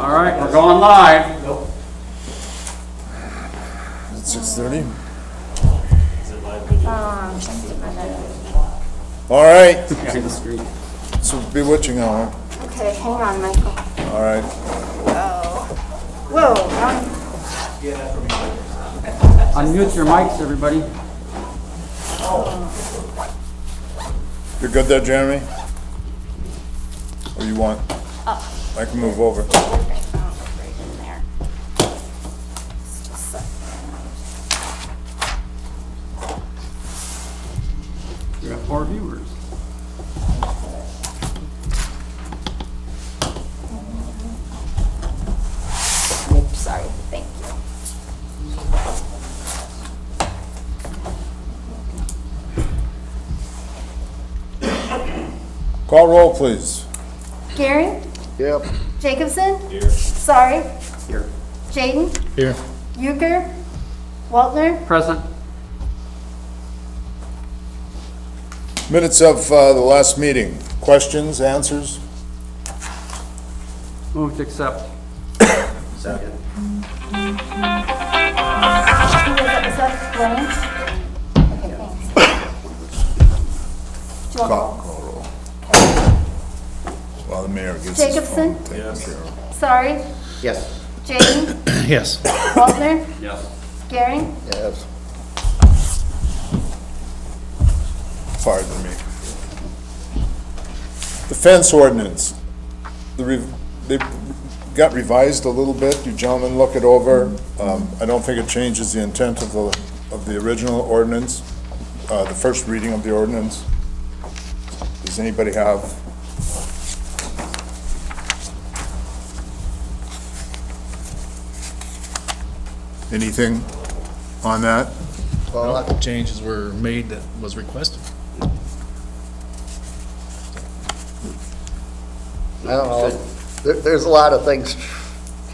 All right, we're going live. It's 6:30. Just a minute. All right, Okay, the screen. so bewitching hour. Okay, hang on, Michael. All right. Oh. Whoa, Unmute your mics, everybody. You're good there, Jeremy? Or you want? I can move over. right in there. Just a second. We got 4 viewers. Oops, sorry, thank you. Call roll, please. Gary? Yep. Jacobson? Here. Sorry. Here. Jaden? Here. Euchre? Waltner? Present. Minutes of the last meeting. Questions, answers? Move to accept. Second. Who was that, Blaine? Okay, thanks. Do you want Call roll. While the mayor gets his Jacobson? phone taken care of. Sorry. Yes. Jaden? Yes. Waltner? Yes. Gary? Yes. Pardon me. The fence ordinance, they got revised a little bit. You gentlemen look it over. I don't think it changes the intent of the original ordinance, the first reading of the ordinance. Does anybody have? Anything on that? Well, changes were made that was requested. I don't know, there's a lot of things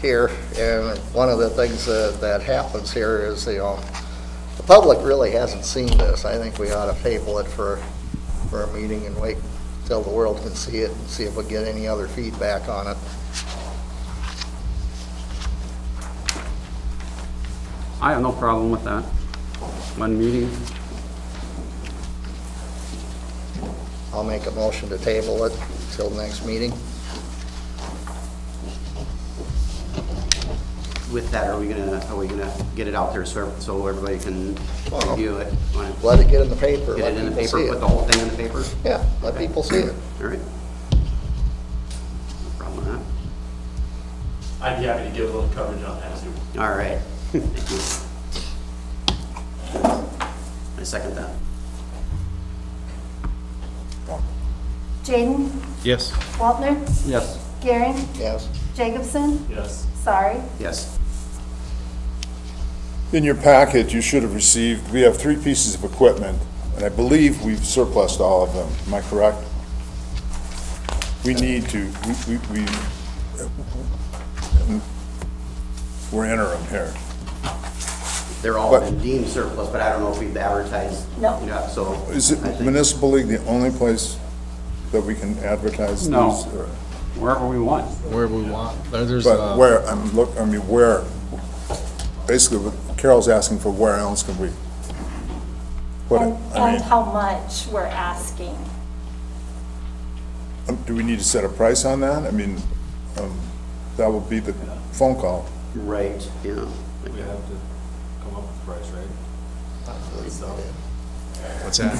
here, and one of the things that happens here is, the public really hasn't seen this. I think we ought to table it for a meeting and wait till the world can see it and see if we get any other feedback on it. I have no problem with that. One meeting. I'll make a motion to table it till the next meeting. With that, are we gonna get it out there so everybody can review it? Wanna Let it get in the paper. Get let it in the people paper, see put it. the whole thing in the paper? Yeah, let people see it. All right. No problem with I'd be happy to give a little coverage on that too. that. All right. Thank you. I second that. Jaden? Yes. Waltner? Yes. Gary? Yes. Jacobson? Yes. Sorry. Yes. In your packet, you should have received, we have 3 pieces of equipment, and I believe we've surplused all of them. Am I correct? We need to, we're interim here. They're all But- been deemed surplus, but I don't know if we've advertised. No. Yeah, so. Is it I think- municipal league the only place that we can advertise No. these? or- Wherever we want. Where we want. There's, But where, where, basically, what Carol's asking for, where else can we put it? I And mean, how much we're asking. do we need to set a price on that? I mean, that would be the phone call. Right, yeah. We have to come up with a price, right? what's that?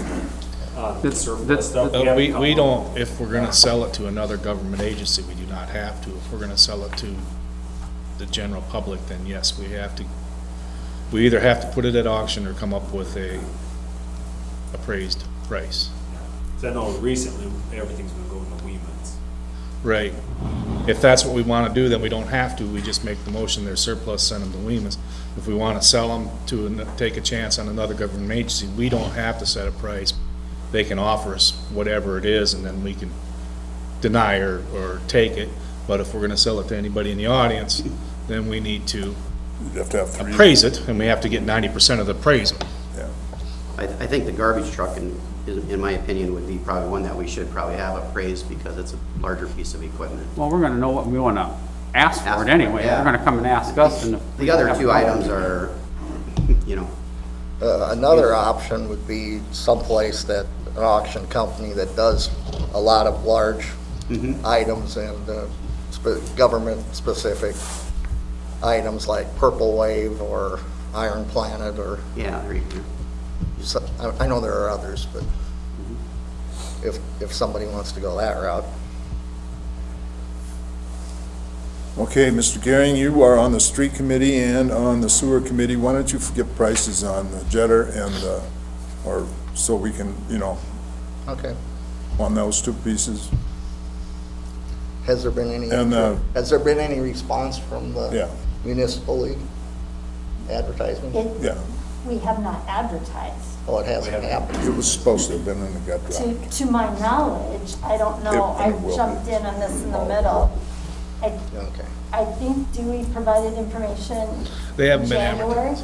That's- Surplus that's- stuff. have to We come up don't, if we're gonna sell it to another government agency, we do not have to. If we're gonna sell it to the general public, then yes, we have to. We either have to put it at auction or come up with a appraised price. So I know recently, everything's been going to Weeman's. Right. If that's what we wanna do, then we don't have to. We just make the motion, they're surplus, send them to Weeman's. If we wanna sell them to, take a chance on another government agency, we don't have to set a price. They can offer us whatever it is, and then we can deny or take it. But if we're gonna sell it to anybody in the audience, then we need to You'd have to have 3. appraise it, and we have to get 90% of the appraisal. Yeah. I think the garbage truck, in my opinion, would be probably one that we should probably have appraised because it's a larger piece of equipment. Well, we're gonna know what we wanna ask for it anyway. They're Yeah. gonna come and ask us, and if we The other have two no- items are, you know, Another option would be someplace that, an auction company that does a lot of large items and government-specific items like Purple Wave or Iron Planet or, yeah, there you go. I know there are others, but if somebody wants to go that route. Okay, Mr. Gehring, you are on the street committee and on the sewer committee. Why don't you get prices on the jetter and, or so we can, Okay. on those two pieces? Has there been any, And, has there been any response from Yeah. the municipal league advertisement? Yeah, We have not advertised. Oh, it hasn't happened. it was supposed to have been in the gut drop. To my knowledge, I don't know, It I will be. jumped in on this in the middle. Okay. I think Dewey provided information They haven't in been January. advertised.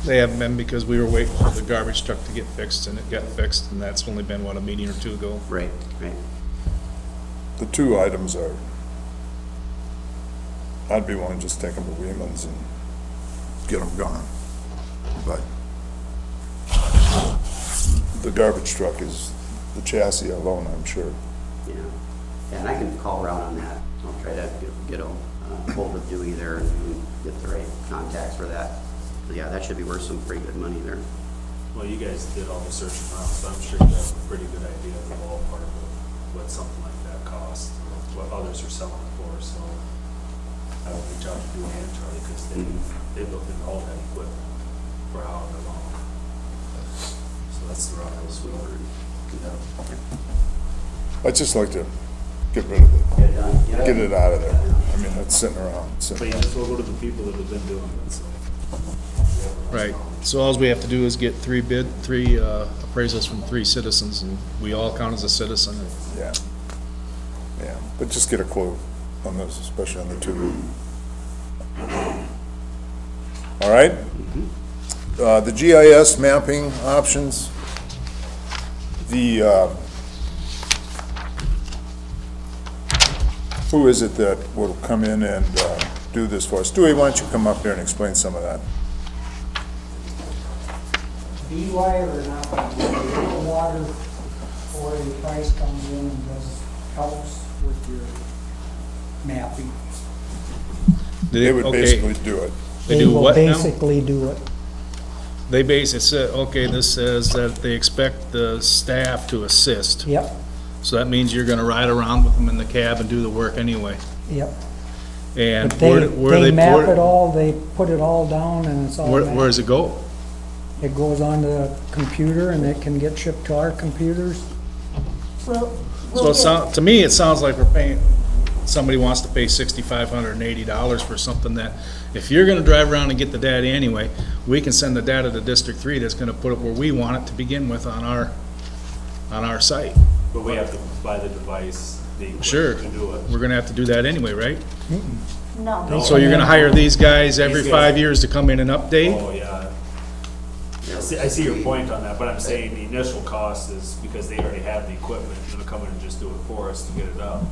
They haven't been because we were waiting for the garbage truck to get fixed, and it got fixed, and that's only been, what, a meeting or two ago? Right, right. The two items are, I'd be willing to just take them to Weeman's and get them gone. But the garbage truck is the chassis alone, I'm sure. Yeah, yeah, and I can call around on that. I'll try to get a hold of Dewey there and get the right contacts for that. But yeah, that should be worth some pretty good money there. Well, you guys did all the searching around, so I'm sure you have a pretty good idea of the ballpark of what something like that costs, or what others are selling it for, so I would reach out to Dewey and Charlie, because they've looked into all that equipment for however long. So that's the route I was going. I'd just like to get rid of it, Get it done. Yeah. get it out of there. I mean, it's sitting around. But you just will go to the people that have been doing it, so. Right, so all we have to do is get three appraisals from 3 citizens, and we all count as a citizen. Yeah. Yeah, but just get a quote on those, especially on the two. All right? The GIS mapping options, who is it that will come in and do this for us? Dewey, why don't you come up here and explain some of that? BY or not, the water or the price comes in and does, helps with your mapping. They would basically do it. They do will what now? basically do it. They basically said, okay, this says that they expect the staff to assist. Yep, So that means you're gonna ride around with them in the cab and do the work anyway. yep. And But where they map where- it all, they put it all down and it's all Where mapped. does it go? It goes on the computer and it can get shipped to our computers. We'll So get- it sound, to me, it sounds like we're paying, somebody wants to pay $6,580 for something that, if you're gonna drive around and get the data anyway, we can send the data to District 3 that's gonna put it where we want it to begin with on our site. But we have to buy the device, the Sure, equipment to do it. we're gonna have to do that anyway, right? No. So you're gonna hire these guys every These guys. 5 years to come in and update? Oh, yeah. I see your point on that, but I'm saying the initial cost is because they already have the equipment, they're gonna come in and just do it for us to get it up.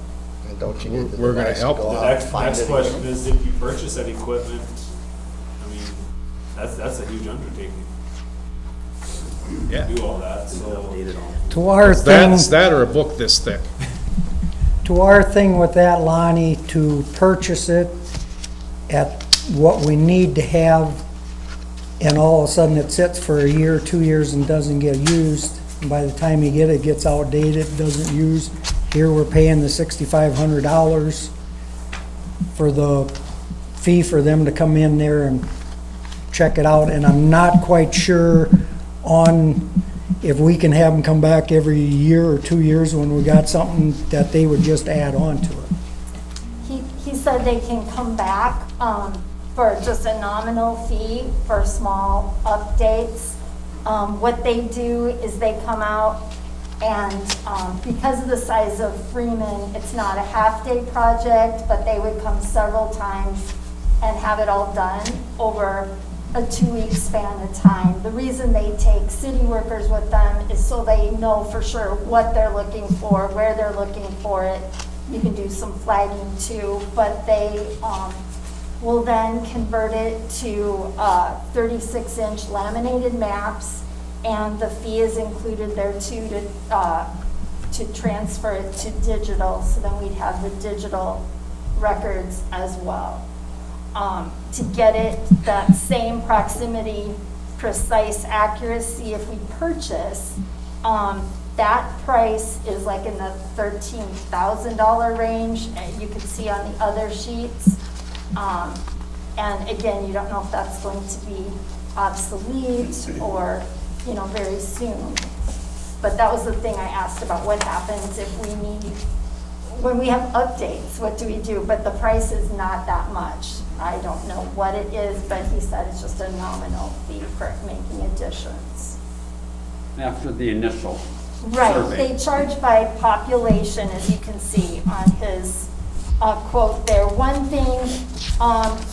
And don't you need the We're gonna device to help go them. The out and next find it question again? is if you purchase that equipment, I mean, that's a huge undertaking, Yeah. to do all that, so. Update it all. To our thing, That's that or a book this thick. to our thing with that, Lonnie, to purchase it at what we need to have, and all of a sudden it sits for a year, 2 years and doesn't get used, and by the time you get it, it gets outdated, doesn't use. Here we're paying the $6,500 for the fee for them to come in there and check it out, and I'm not quite sure on if we can have them come back every year or 2 years when we got something that they would just add on to it. He said they can come back for just a nominal fee for small updates. What they do is they come out and because of the size of Freeman, it's not a half-day project, but they would come several times and have it all done over a 2-week span of time. The reason they take city workers with them is so they know for sure what they're looking for, where they're looking for it, You can do some flagging too, but they will then convert it to 36-inch laminated maps, and the fee is included there too to transfer it to digital, so then we'd have the digital records as well. To get it that same proximity, precise accuracy, if we purchase, that price is like in the $13,000 range. You can see on the other sheets. And again, you don't know if that's going to be obsolete or, very soon. But that was the thing I asked about, what happens if when we have updates, what do we do? But the price is not that much. I don't know what it is, but he said it's just a nominal fee for making additions. After the initial Right, survey. they charge by population, as you can see on his quote there. One thing,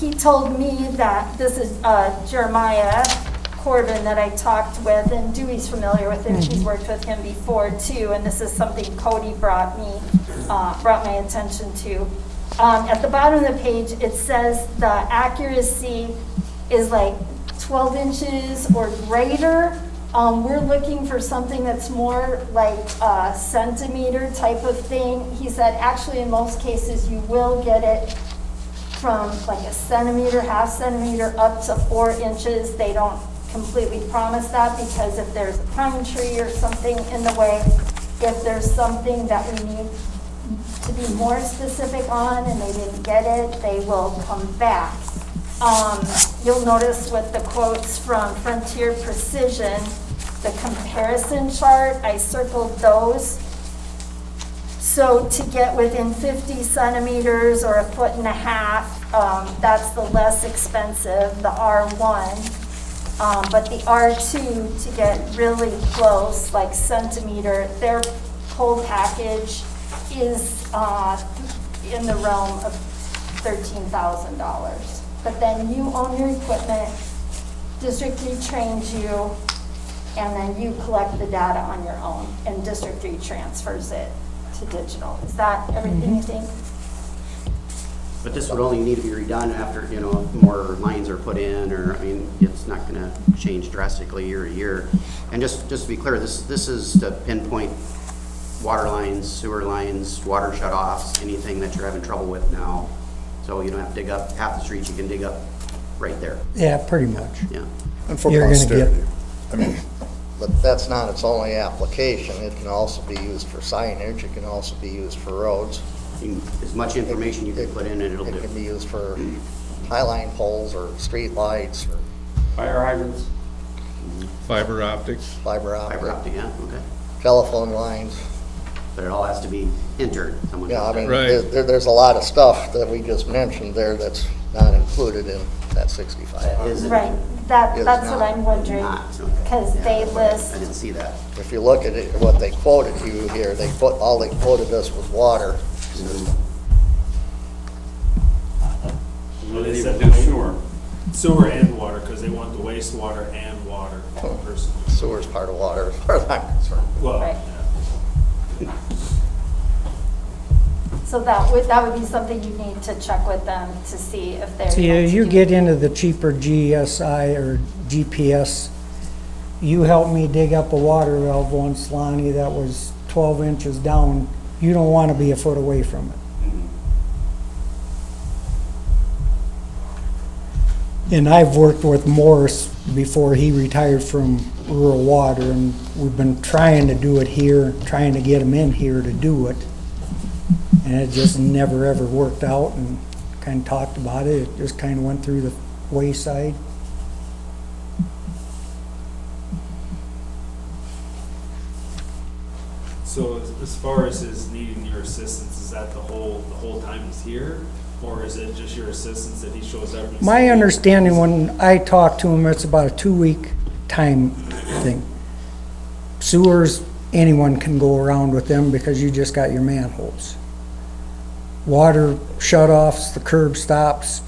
he told me that, this is Jeremiah Corbin that I talked with, and Dewey's familiar with him, she's worked with him before too, and this is something Cody brought my attention to. At the bottom of the page, it says the accuracy is like 12 inches or greater. We're looking for something that's more like a centimeter type of thing. He said, actually, in most cases, you will get it from like a centimeter, half centimeter, up to 4 inches. They don't completely promise that, because if there's a pine tree or something in the way, if there's something that we need to be more specific on and they didn't get it, they will come back. You'll notice with the quotes from Frontier Precision, the comparison chart, I circled those. So to get within 50 centimeters or 1.5 feet, that's the less expensive, the R1. But the R2, to get really close, like centimeter, their whole package is in the realm of $13,000. But then you own your equipment, District 3 trains you, and then you collect the data on your own, and District 3 transfers it to digital. Is that everything you think? But this would only need to be redone after, more lines are put in, or, it's not gonna change drastically year to year. And just to be clear, this is to pinpoint water lines, sewer lines, water shutoffs, anything that you're having trouble with now. So you don't have to dig up half the street, you can dig up right there, Yeah, pretty much. yeah. And for You're gonna posterity. But that's not its only application. It can also be used for signage. It can also be used for roads. As much information you can put in and it'll It can be do. used for highline poles or street lights or Fire hydrants. Fiber optic. fiber Fiber optic, optic, yeah, okay. telephone lines. But it all has to be entered. Someone Yeah, I has to- mean, Right. there's a lot of stuff that we just mentioned there that's not included in that 65. Is it? Right, Is that's what not. I'm wondering, Not, okay. because Yeah, they list, I didn't see that. If you look at it, what they quoted you here, all they quoted us was water. Well, they They said do sewer. sewer and water, because they want the wastewater and water person. Sewer's part of water, as far as I'm concerned. Well, Right. yeah. so that would be something you need to check with them to see if they're. See, able to you do get it. into the cheaper GSI or GPS. You helped me dig up a water valve once, Lonnie, that was 12 inches down. You don't want to be a foot away from it. And I've worked with Morris before he retired from rural water, and we've been trying to do it here, trying to get him in here to do it. And it just never ever worked out, and kind of talked about it. It just kind of went through the wayside. So as far as his needing your assistance, is that the whole time he's here? Or is it just your assistance that he shows up? and My says, understanding, when I talk to him, it's about a 2-week time thing. Sewers, anyone can go around with them because you just got your manholes. Water shut-offs, the curb stops,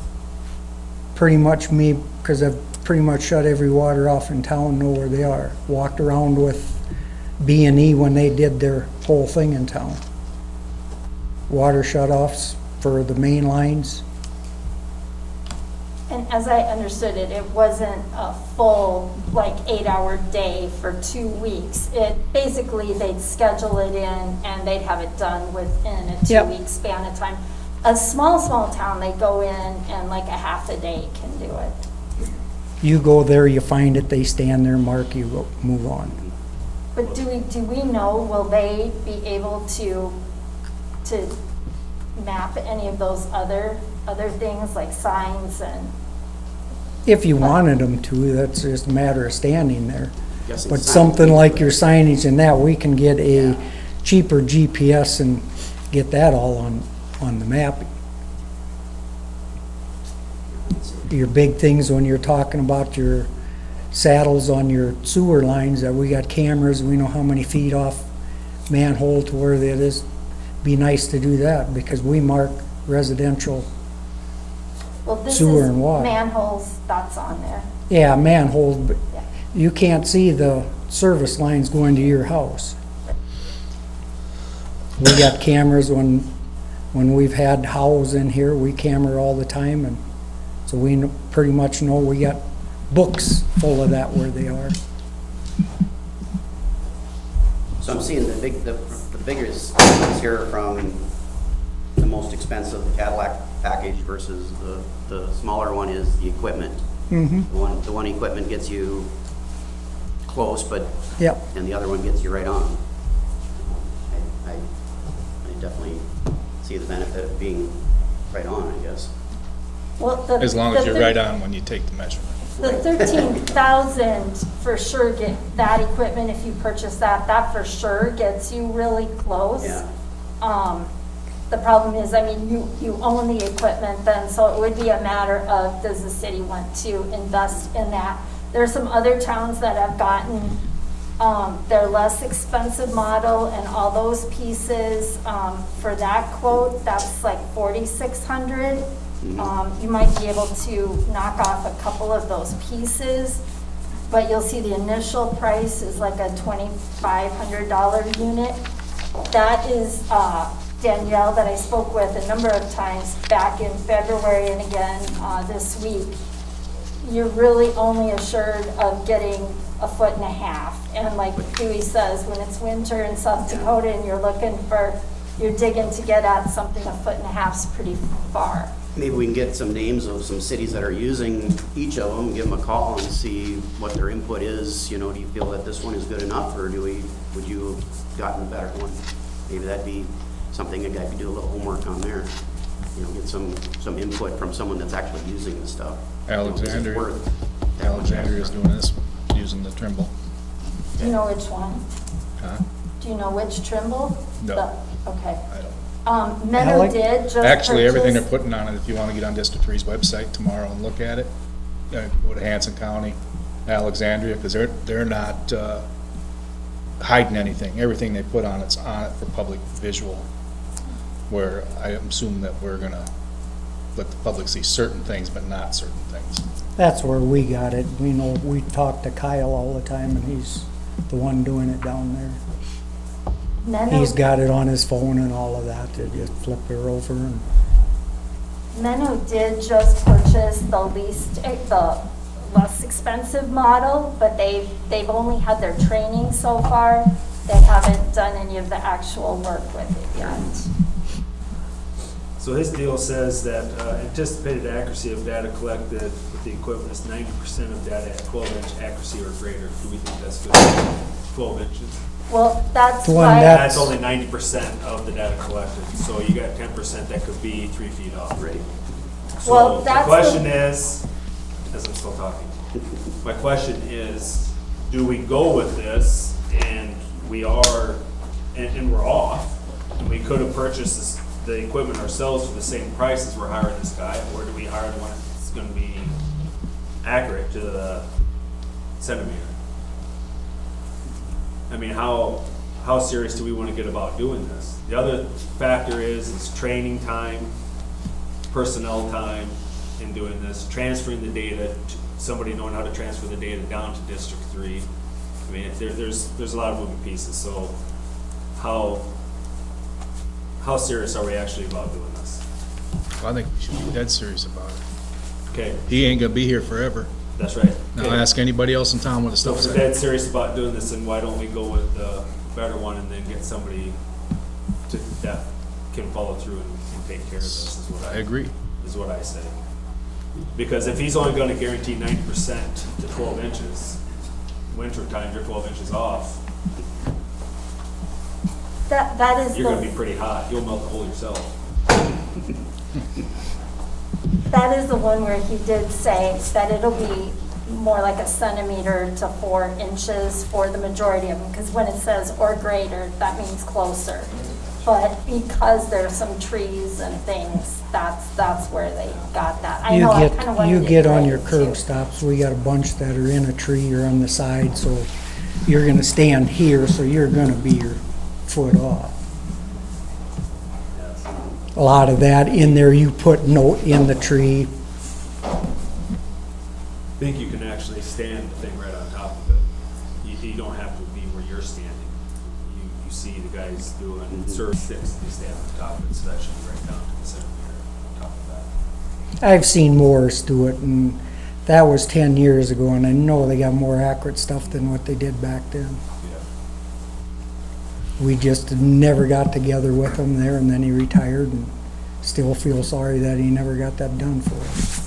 pretty much me, because I've pretty much shut every water off in town, know where they are. Walked around with B&E when they did their whole thing in town. water shutoffs for the main lines. And as I understood it, it wasn't a full, like, 8-hour day for 2 weeks. It, basically, they'd schedule it in and they'd have it done within a Yep. 2-week span of time. A small town, they go in and like a half a day can do it. You go there, you find it, they stand there, mark, you go, move on. But do we know, will they be able to map any of those other things like signs and? If you wanted them to, that's just a matter of standing there. Guessing But signage something would be like better. your signage and that, we can get a cheaper GPS and get that all on the map. Your big things when you're talking about your saddles on your sewer lines, that we got cameras, we know how many feet off manhole to where it is. Be nice to do that, because we mark residential, Well, this Sewer is and water. manholes, that's on there. yeah, manholes, but Yeah. you can't see the service lines going to your house. We got cameras when we've had howls in here, we camera all the time, and so we pretty much know, we got books full of that where they are. So I'm seeing the biggest difference here from the most expensive Cadillac package versus the smaller one is the equipment. Mm-hmm, The one equipment gets you close, but, yep. and the other one gets you right on. I definitely see the benefit of being right on, I guess. Well, As long as you're right on when you take the measurement. The 13,000 for sure get that equipment, if you purchase that for sure gets you really close. Yeah. The problem is, I mean, you own the equipment then, so it would be a matter of, does the city want to invest in that? There are some other towns that have gotten their less expensive model and all those pieces, for that quote, that's like 4,600. You might be able to knock off a couple of those pieces, but you'll see the initial price is like a $2,500 unit. That is Danielle that I spoke with a number of times back in February and again this week. You're really only assured of getting 1.5 feet. And like Dewey says, when it's winter in South Dakota and you're digging to get at something, 1.5 feet is pretty far. Maybe we can get some names of some cities that are using each of them, give them a call and see what their input is. You know, do you feel that this one is good enough, or would you have gotten a better one? Maybe that'd be something a guy could do a little homework on there. You know, get some input from someone that's actually using the stuff. Alexandria. You know, is it worth that much Alexandria's extra? doing this, using the Trimble. Do you know which one? Huh? Do you know which Trimble? No. Okay. I don't. Menno Alec- did just Actually, everything they're purchase- putting on it, if you want to get on District 3's website tomorrow and look at it, go to Hanson County, Alexandria, because they're not hiding anything. Everything they put on it's on it for public visual, where I assume that we're going to let the public see certain things, but not certain things. That's where we got it. We know, we talk to Kyle all the time, and he's the one doing it down there. He's Menno, got it on his phone and all of that, to just flip her over and, Menno did just purchase the less expensive model, but they've only had their training so far. They haven't done any of the actual work with it yet. So his deal says that anticipated accuracy of data collected with the equipment is 90% of data at 12-inch accuracy or greater. Do we think that's good? 12 inches? Well, that's The one why. that- That's only 90% of the data collected, so you got 10% that could be 3 feet off. Right. Well, So the that's question the- is, as I'm still talking, my question is, do we go with this and we are, and we're off, and we could have purchased the equipment ourselves for the same price as we're hiring this guy, or do we hire one that's gonna be accurate to the centimeter? I mean, how serious do we want to get about doing this? The other factor is training time, personnel time in doing this, transferring the data, to somebody knowing how to transfer the data down to District 3. I mean, there's a lot of moving pieces, so how how serious are we actually about doing this? I think we should be dead serious about it. Okay, He ain't gonna be here forever. that's right. Now Okay. ask anybody else in town what the So if stuff's we're at. dead serious about doing this, then why don't we go with the better one and then get somebody that can follow through and take care of this, is what I agree. is what I say. Because if he's only gonna guarantee 90% to 12 inches, winter time, you're 12 inches off, That is you're gonna be the, pretty hot. You'll melt the hole yourself. that is the one where he did say that it'll be more like a centimeter to 4 inches for the majority of them, because when it says or greater, that means closer. But because there's some trees and things, that's where they got that. I You know, I kind of get, wanted you to get on write your it curb too. stops, we got a bunch that are in a tree or on the side, so you're gonna stand here, so you're gonna be your foot off. A lot of that in there, you put note in the tree. I think you can actually stand the thing right on top of it. You don't have to be where you're standing. You see the guys doing serve sticks, they stand on top of it, so that should be right down to the centimeter on top of that. I've seen Morris do it, and that was 10 years ago, and I know they got more accurate stuff than what they did back then. Yeah. We just never got together with him there, and then he retired, and still feel sorry that he never got that done for us.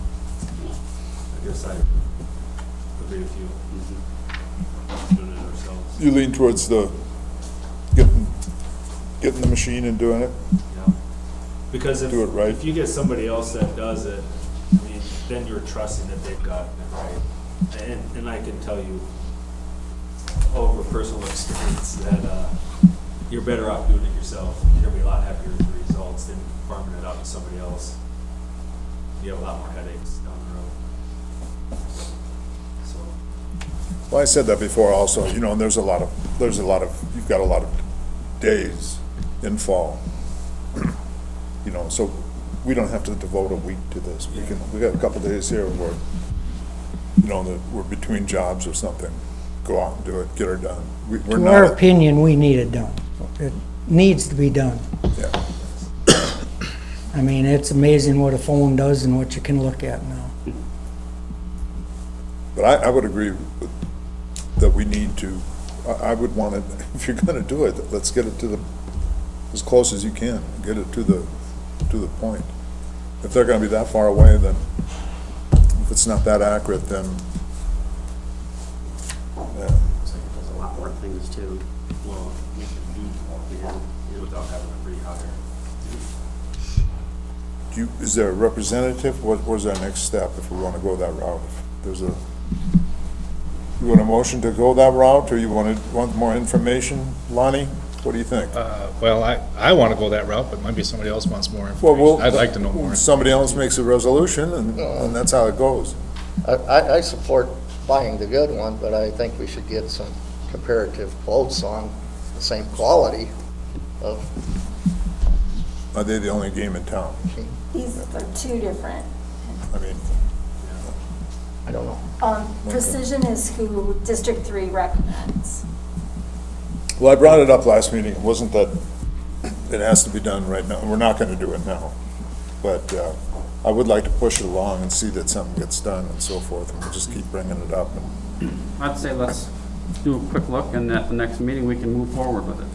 I guess I agree with you. Doing it ourselves. You lean towards the, getting the machine and doing it? Yeah. Because Do it right. if you get somebody else that does it, I mean, then you're trusting that they've got it right. And I can tell you over personal experience that, you're better off doing it yourself. You're gonna be a lot happier with the results than farming it out to somebody else. You have a lot more headaches down the road. So, Well, I said that before also, you know, and you've got a lot of days in fall. You know, so we don't have to devote a week to this. We got a couple days here where, you know, that we're between jobs or something. Go out and do it, get her done. We're To our not, opinion, we need it done. It needs to be done. yeah. I mean, it's amazing what a phone does and what you can look at now. But I would agree that we need to, I would want it, if you're gonna do it, let's get it to the, as close as you can, get it to the point. If they're gonna be that far away, then, if it's not that accurate, then, yeah. Looks like it does a lot more things too. well, you can do more without having a pretty hot air. Is there a representative? What's our next step if we wanna go that route? If there's a, you want a motion to go that route, or you want more information? Lonnie, what do you think? Well, I wanna go that route, but maybe somebody else wants more Well, information. I'd like to know more. Somebody else makes a resolution, and that's how it goes. I support buying the good one, but I think we should get some comparative quotes on the same quality of Are they the only game in town? These are two different. I mean, I don't know. Precision is who District 3 recommends. well, I brought it up last meeting. It wasn't that it has to be done right now. We're not gonna do it now. But I would like to push it along and see that something gets done and so forth, and we'll just keep bringing it up. I'd say let's do a quick look, and at the next meeting, we can move forward with it.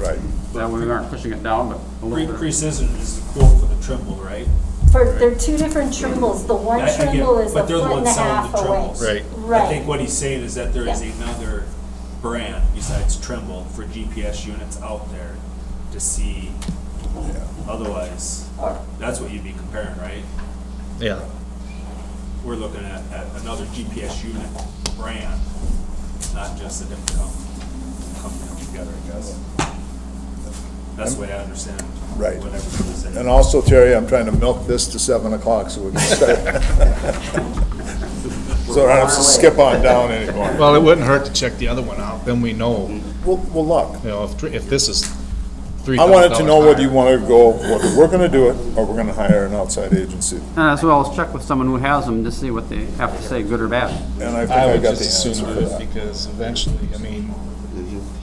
Right. That way we aren't pushing it down, but a little bit. Precision is the quote for the Trimble, right? They're two different Trimbles. The one I get it, Trimble is a but they're the foot and a ones selling half the away. Trimbles. Right. I think what he's saying is that there is Yeah. another brand besides Trimble for GPS units out there to see. Otherwise, that's what you'd be comparing, right? Yeah. We're looking at another GPS unit brand, not just a different company together, I guess. That's the way I understand. Right. What everybody's saying. And also, Terry, I'm trying to milk this to 7 o'clock so we can start. So I don't have to skip on down anymore. Well, it wouldn't hurt to check the other one out, then we know, We'll look. you know, if this is $3,000 I wanted to know whether you higher. want to go, whether we're going to do it, or we're going to hire an outside agency. As well as check with someone who has them to see what they have to say, good or bad. And I think I I would got the just answer assume for do it that. because eventually, I mean,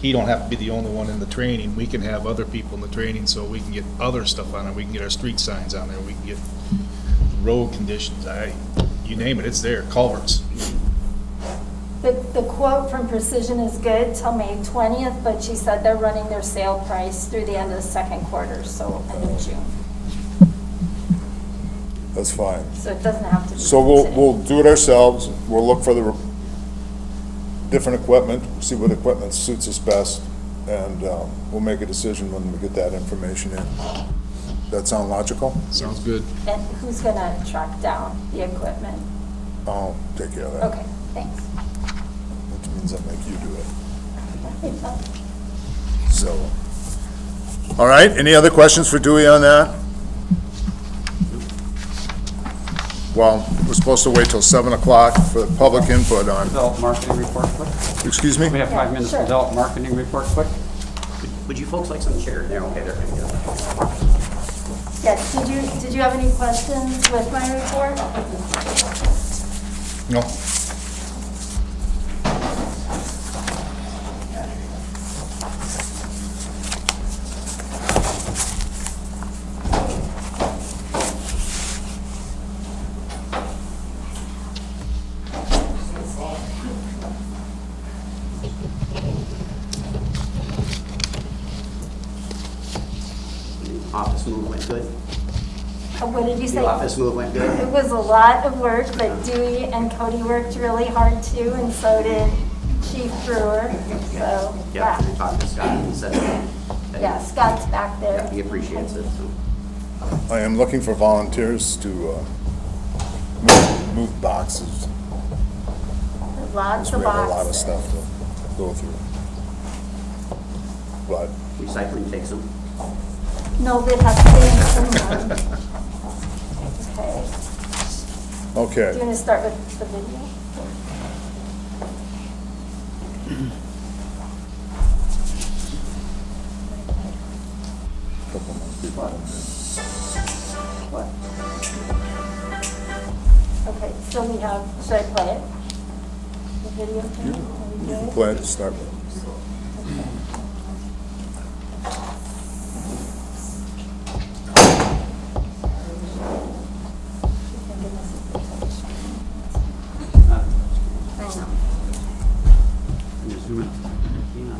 he don't have to be the only one in the training. We can have other people in the training, so we can get other stuff on there. We can get our street signs on there. We can get road conditions. You name it, it's there. Culverts. The quote from Precision is good till May 20th, but she said they're running their sale price through the end of the second quarter, so end of June. That's fine. So it doesn't have to be. So we'll do it ourselves, we'll look for the different equipment, see what equipment suits us best, and we'll make a decision when we get that information in. That sound logical? Sounds good. And who's gonna track down the equipment? I'll take care of that. Okay, thanks. Which means I'll make you do it. So, all right, any other questions for Dewey on that? Well, we're supposed to wait till 7 o'clock for the public input on, Develop marketing report quick. excuse me? We have 5 minutes to sure. develop marketing report quick. Would you folks like some chair? There, okay, there. Yes, did you have any questions with my report? No. Office move went good? What did you say? The office move went good? It was a lot of work, but Dewey and Cody worked really hard too, and so did Chief Brewer, so, Yeah, yeah. I talked to Scott and he said that Yeah, Scott's back there. he appreciates it, so. I am looking for volunteers to move boxes. Lots We of have a lot of boxes. stuff to go through. But Recycling takes them. No, they have to stay in one. Okay. Do you okay, want to start with the video? couple more people. What? Okay, so we have, should I play it? The video thing? Are we good? Glad to start with. I know. Just zoom in. Yeah.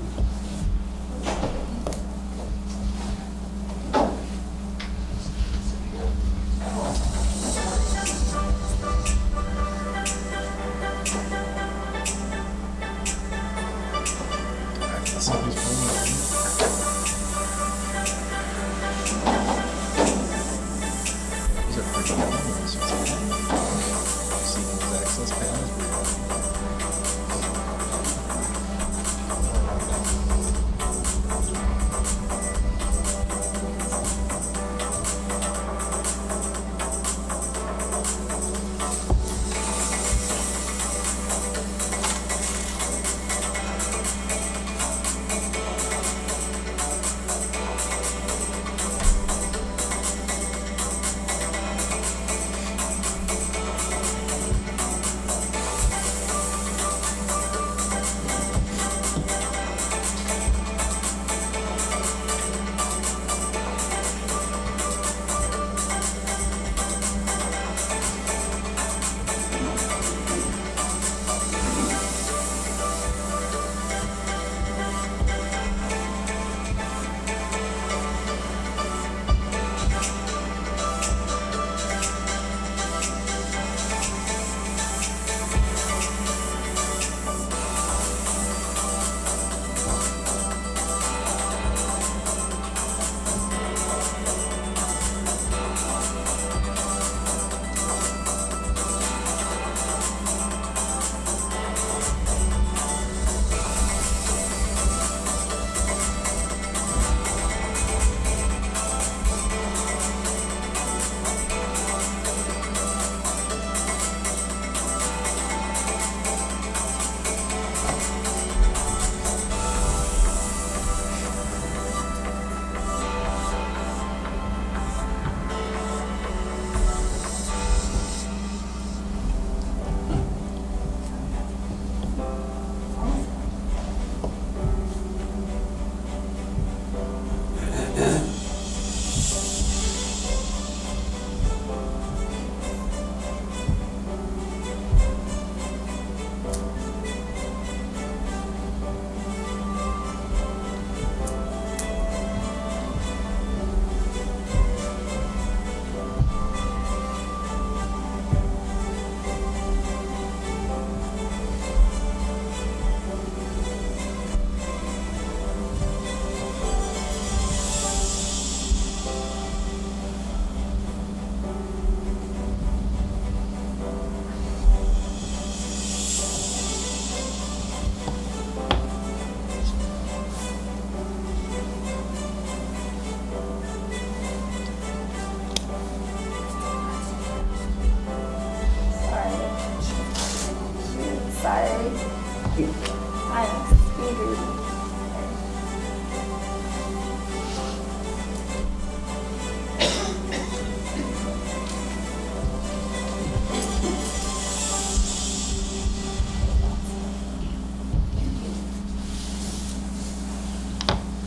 I speed reading.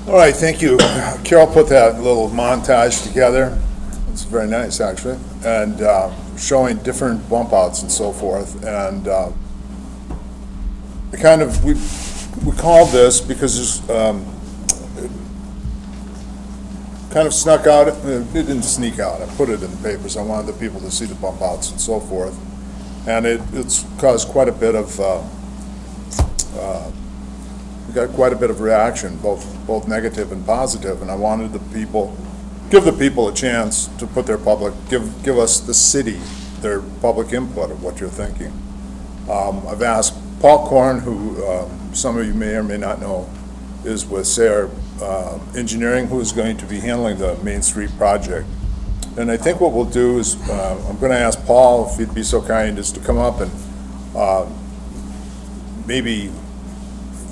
All right, thank you. Carol put that little montage together. It's very nice, actually, and showing different bump outs and so forth. And we called this because it kind of snuck out. It didn't sneak out. I put it in the papers. I wanted the people to see the bump outs and so forth. And it's caused quite a bit of we got quite a bit of reaction, both negative and positive, and I wanted give the people a chance to put their give us, the city, their public input of what you're thinking. I've asked Paul Korn, who some of you may or may not know, is with Sayre Engineering, who is going to be handling the Main Street project. And I think what we'll do is, I'm going to ask Paul, if he'd be so kind, is to come up and maybe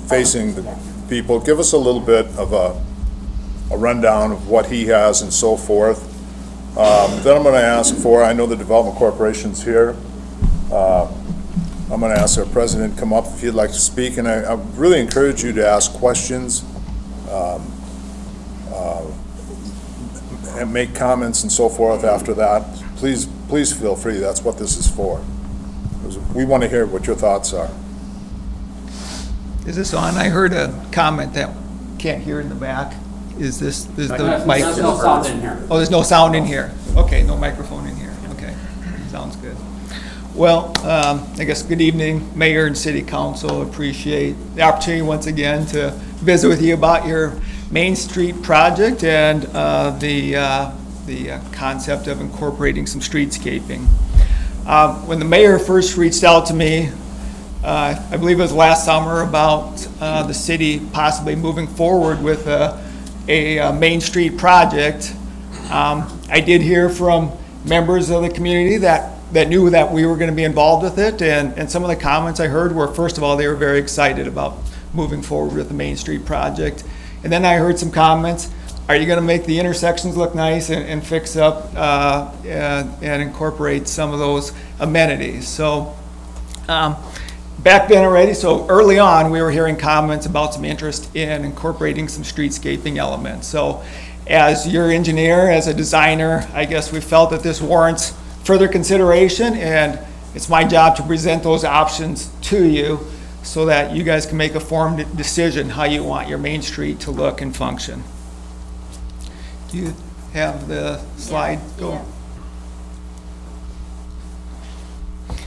facing the people, give us a little bit of a rundown of what he has and so forth. Then I'm going to ask I know the Development Corporation's here. I'm going to ask our president to come up if he'd like to speak, and I really encourage you to ask questions and make comments and so forth after that. Please feel free. That's what this is for. We want to hear what your thoughts are. Is this on? I heard a comment that can't hear in the back. Is the mic? There's no sound in here. Oh, there's no sound in here. Okay, no microphone in here. Okay, sounds good. Well, I guess good evening, Mayor and City Council. Appreciate the opportunity once again to visit with you about your Main Street project and the concept of incorporating some streetscaping. When the mayor first reached out to me, I believe it was last summer, about the city possibly moving forward with a Main Street project. I did hear from members of the community that knew that we were going to be involved with it, and some of the comments I heard were, first of all, they were very excited about moving forward with the Main Street project. And then I heard some comments, are you going to make the intersections look nice and fix up and incorporate some of those amenities? So back then already, so early on, we were hearing comments about some interest in incorporating some streetscaping elements. So as your engineer, as a designer, I guess we felt that this warrants further consideration, and it's my job to present those options to you so that you guys can make a formed decision how you want your Main Street to look and function. Do you have the slide going? Yeah.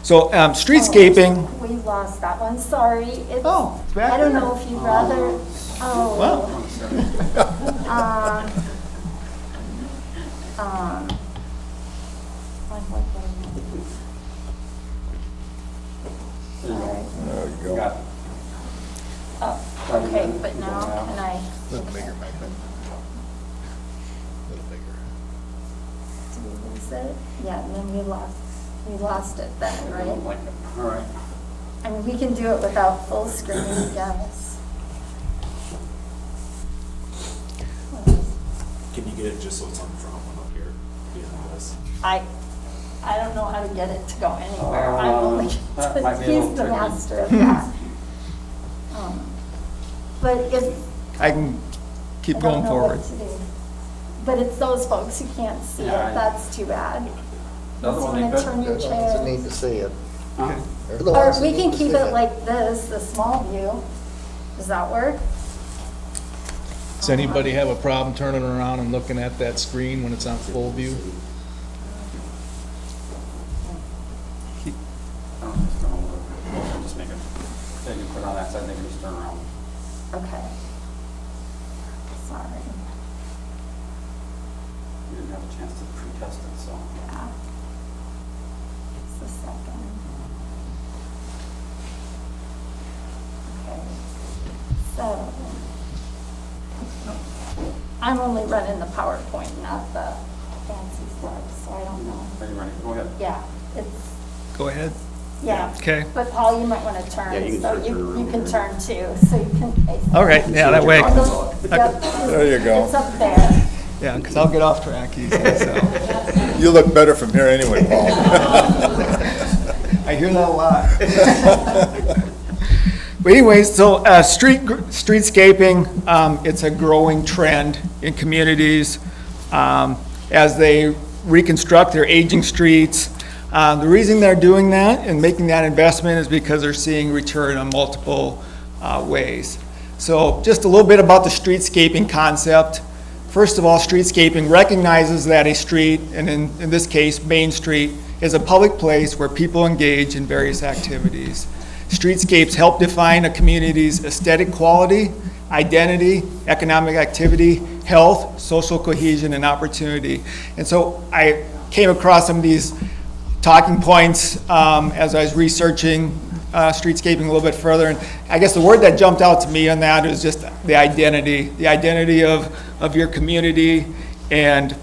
So streetscaping. We lost that one, sorry. It's back I don't there. know if you'd rather, Well, There you go. Got it. okay, but now can I? A little bigger, Mike. A little bigger. Did we lose it? Yeah, and then we lost it then, right? All right. I mean, we can do it without full screen, yes. Can you get it just so it's on the front one up here behind us? I don't know how to get it to go anywhere. I'm only, that might be a little he's the tricky. master of that. But if, I can keep I don't going know forward. what to do. But it's those folks who can't see Yeah, it, that's too bad. The other So one I'm they gonna could? turn your They're the ones that need chair. to see it. Huh? They're the Or ones that we need can to keep see it like this, the small view. Does that work? Does anybody have a problem turning around and looking at that screen when it's on full view? Just make it, they can put it on that side, they can just turn around. Okay. Sorry. We didn't have a chance to pre-test it, so. Yeah. Just a second. Okay. So, I'm only running the PowerPoint, not the fancy stuff, so I don't know. Are you ready? Go ahead. Yeah, it's, Go ahead. Yeah. Okay. But Paul, you might want to turn, Yeah, you can so start you turning can around. turn too, so you can face. All right, yeah, that way, Yep. There you go. It's up there. yeah, because I'll get off track easy, so. You look better from here anyway, Paul. I hear that a lot. But anyways, so streetscaping, it's a growing trend in communities as they reconstruct their aging streets. The reason they're doing that and making that investment is because they're seeing return on multiple ways. So just a little bit about the streetscaping concept. First of all, streetscaping recognizes that a street, and in this case, Main Street, is a public place where people engage in various activities. Streetscapes help define a community's aesthetic quality, identity, economic activity, health, social cohesion, and opportunity. And so I came across some of these talking points as I was researching streetscaping a little bit further. And I guess the word that jumped out to me on that is just the identity of your community. And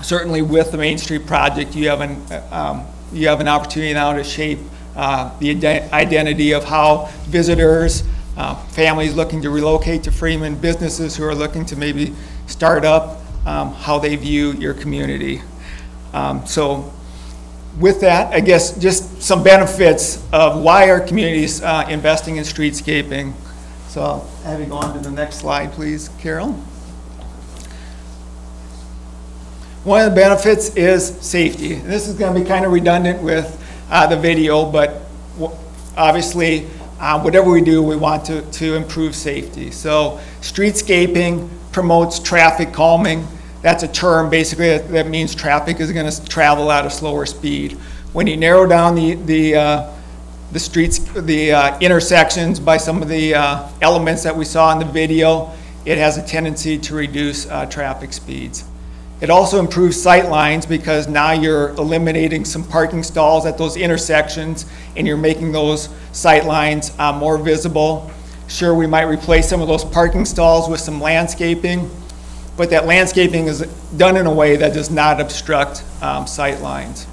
certainly with the Main Street project, you have an opportunity now to shape the identity of how visitors, families looking to relocate to Freeman, businesses who are looking to maybe start up, how they view your community. So with that, I guess just some benefits of why our communities investing in streetscaping. So I'll have you go on to the next slide, please, Carol. One of the benefits is safety. And this is going to be kind of redundant with the video, but obviously, whatever we do, we want to improve safety. So streetscaping promotes traffic calming. That's a term basically that means traffic is going to travel at a slower speed. When you narrow down the streets, the intersections by some of the elements that we saw in the video, it has a tendency to reduce traffic speeds. It also improves sight lines because now you're eliminating some parking stalls at those intersections and you're making those sight lines more visible. Sure, we might replace some of those parking stalls with some landscaping, but that landscaping is done in a way that does not obstruct sight lines.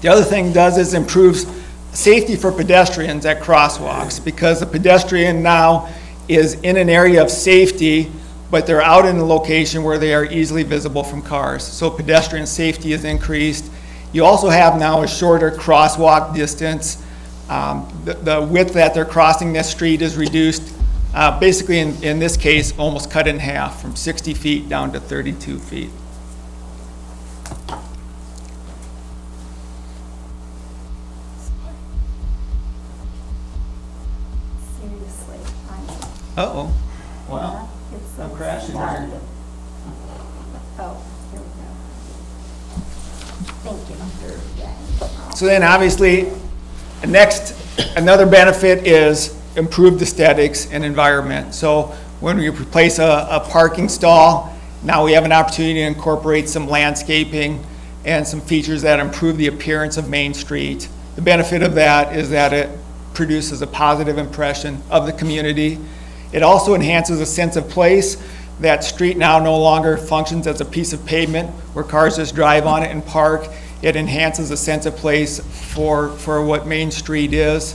The other thing it does is improves safety for pedestrians at crosswalks because the pedestrian now is in an area of safety, but they're out in a location where they are easily visible from cars. So pedestrian safety is increased. You also have now a shorter crosswalk distance. The width that they're crossing this street is reduced, basically in this case, almost cut in half from 60 feet down to 32 feet. Seriously. Uh-oh. Wow. It's I'm crashing here. Oh, here we go. Thank you. So then obviously, another benefit is improved aesthetics and environment. So when we replace a parking stall, now we have an opportunity to incorporate some landscaping and some features that improve the appearance of Main Street. The benefit of that is that it produces a positive impression of the community. It also enhances a sense of place. That street now no longer functions as a piece of pavement where cars just drive on it and park. It enhances a sense of place for what Main Street is.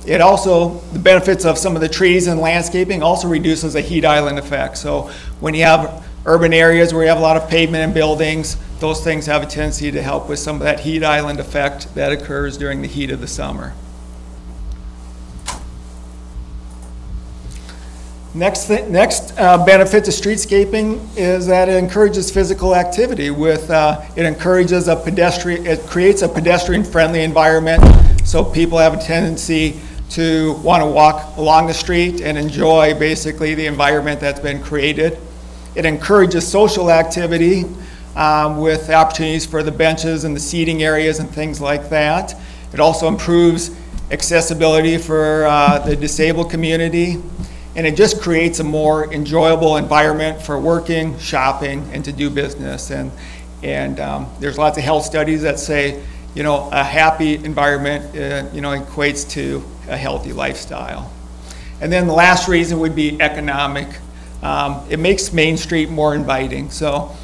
It also, the benefits of some of the trees and landscaping also reduces a heat island effect. So when you have urban areas where you have a lot of pavement and buildings, those things have a tendency to help with some of that heat island effect that occurs during the heat of the summer. Next benefit to streetscaping is that it encourages physical activity. It creates a pedestrian-friendly environment, so people have a tendency to want to walk along the street and enjoy basically the environment that's been created. It encourages social activity with opportunities for the benches and the seating areas and things like that. It also improves accessibility for the disabled community. And it just creates a more enjoyable environment for working, shopping, and to do business. And there's lots of health studies that say, a happy environment, equates to a healthy lifestyle. And then the last reason would be economic. It makes Main Street more inviting. So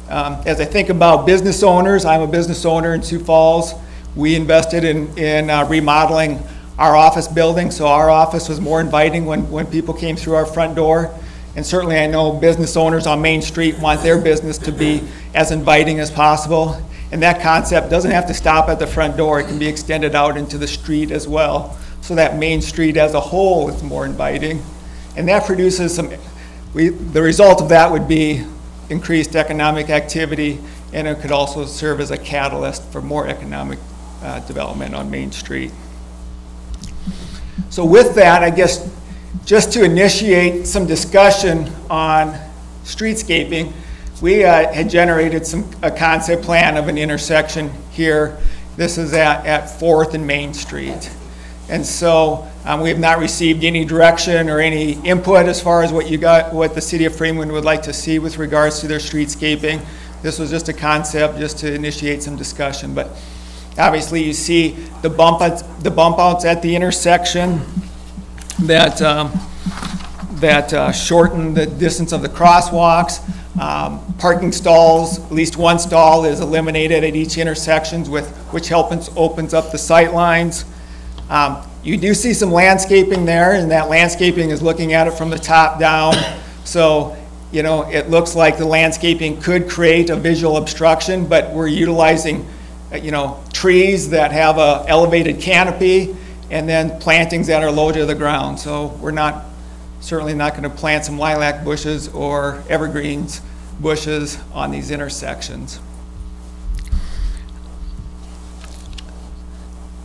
as I think about business owners, I'm a business owner in Sioux Falls. We invested in remodeling our office building, so our office was more inviting when people came through our front door. And certainly I know business owners on Main Street want their business to be as inviting as possible. And that concept doesn't have to stop at the front door. It can be extended out into the street as well, so that Main Street as a whole is more inviting. And that produces the result of that would be increased economic activity, and it could also serve as a catalyst for more economic development on Main Street. So with that, I guess, just to initiate some discussion on streetscaping, we had generated a concept plan of an intersection here. This is at 4th and Main Street. And so we have not received any direction or any input as far as what the city of Freeman would like to see with regards to their streetscaping. This was just a concept just to initiate some discussion. But obviously you see the bump outs at the intersection that shorten the distance of the crosswalks. Parking stalls, at least one stall is eliminated at each intersection, which opens up the sight lines. You do see some landscaping there, and that landscaping is looking at it from the top down. So, it looks like the landscaping could create a visual obstruction, but we're utilizing, trees that have a elevated canopy and then plantings that are low to the ground. So we're certainly not going to plant some lilac bushes or evergreens bushes on these intersections.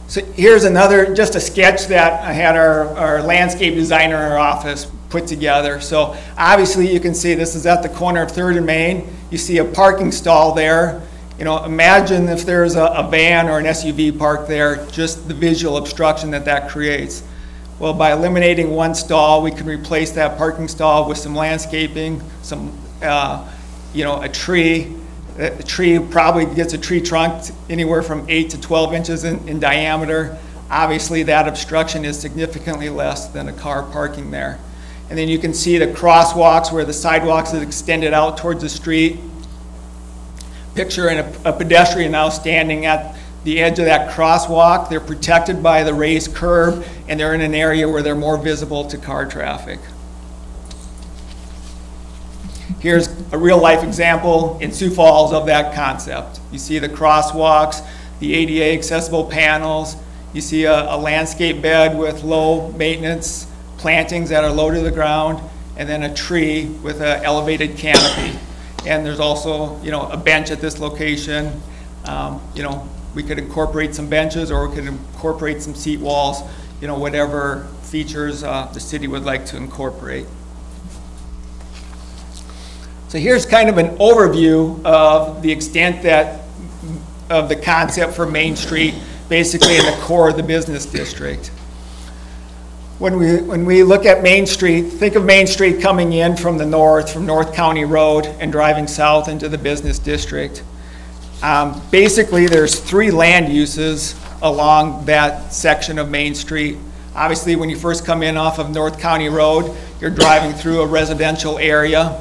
So here's just a sketch that I had our landscape designer in our office put together. So obviously you can see this is at the corner of 3rd and Main. You see a parking stall there. Imagine if there's a van or an SUV parked there, just the visual obstruction that creates. Well, by eliminating one stall, we can replace that parking stall with some landscaping, a tree. A tree probably gets a tree trunk anywhere from 8 to 12 inches in diameter. Obviously, that obstruction is significantly less than a car parking there. And then you can see the crosswalks where the sidewalks is extended out towards the street. Picture a pedestrian now standing at the edge of that crosswalk. They're protected by the raised curb, and they're in an area where they're more visible to car traffic. Here's a real-life example in Sioux Falls of that concept. You see the crosswalks, the ADA accessible panels. You see a landscape bed with low maintenance plantings that are low to the ground, and then a tree with an elevated canopy. And there's also, a bench at this location. We could incorporate some benches, or we could incorporate some seat walls, whatever features the city would like to incorporate. So here's kind of an overview of the extent of the concept for Main Street, basically in the core of the business district. When we look at Main Street, think of Main Street coming in from the north, from North County Road, and driving south into the business district. Basically, there's 3 land uses along that section of Main Street. Obviously, when you first come in off of North County Road, you're driving through a residential area.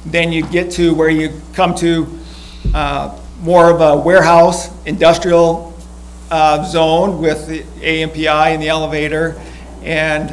Then you get to where you come to more of a warehouse, industrial zone with the AMPI and the elevator and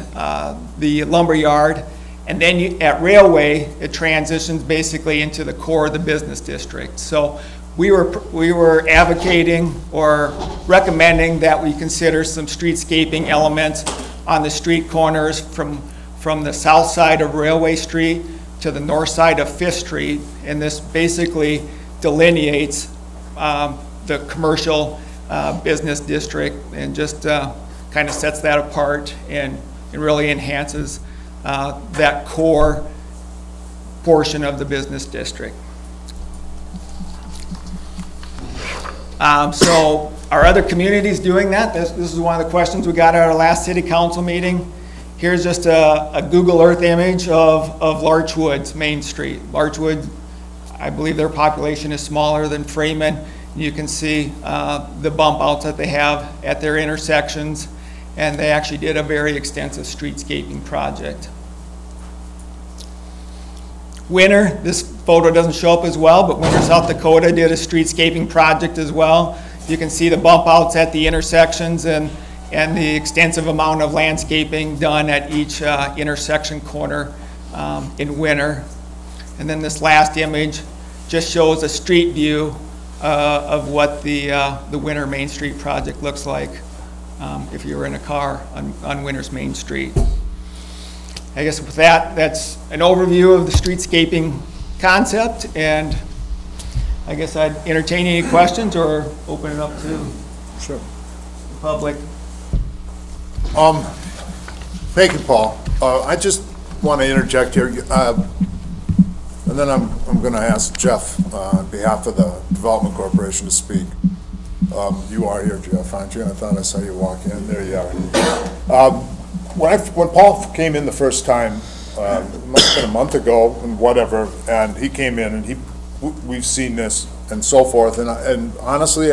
the lumber yard. And then at Railway, it transitions basically into the core of the business district. So we were advocating or recommending that we consider some streetscaping elements on the street corners from the south side of Railway Street to the north side of 5th Street, and this basically delineates the commercial business district and just kind of sets that apart and really enhances that core portion of the business district. So are other communities doing that? This is one of the questions we got at our last city council meeting. Here's just a Google Earth image of Larchwood's Main Street. Larchwood, I believe their population is smaller than Freeman. You can see the bump outs that they have at their intersections, and they actually did a very extensive streetscaping project. Winter, this photo doesn't show up as well, but Winter, South Dakota did a streetscaping project as well. You can see the bump outs at the intersections and the extensive amount of landscaping done at each intersection corner in winter. And then this last image just shows a street view of what the Winter Main Street project looks like if you were in a car on Winter's Main Street. I guess with that, that's an overview of the streetscaping concept, and I guess I'd entertain any questions or open it up to Sure. the public. Thank you, Paul. I just want to interject here, and then I'm going to ask Jeff on behalf of the Development Corporation to speak. You are here, Jeff, aren't you? I thought I saw you walk in. There you are. When Paul came in the first time, it must have been a month ago and whatever, and he came in and we've seen this and so forth, and honestly,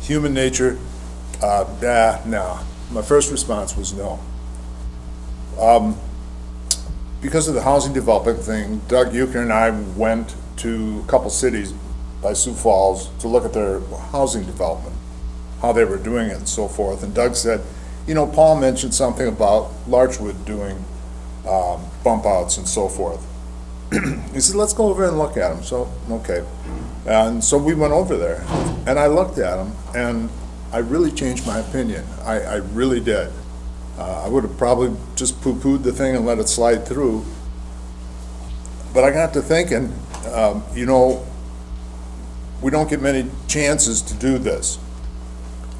human nature, no. My first response was no. Because of the housing development thing, Doug Euchner and I went to a couple cities by Sioux Falls to look at their housing development, how they were doing it and so forth. And Doug said, Paul mentioned something about Larchwood doing bump outs and so forth. He said, let's go over and look at them. So, okay. And so we went over there, and I looked at them, and I really changed my opinion. I really did. I would have probably just poo-pooed the thing and let it slide through. But I got to thinking, we don't get many chances to do this.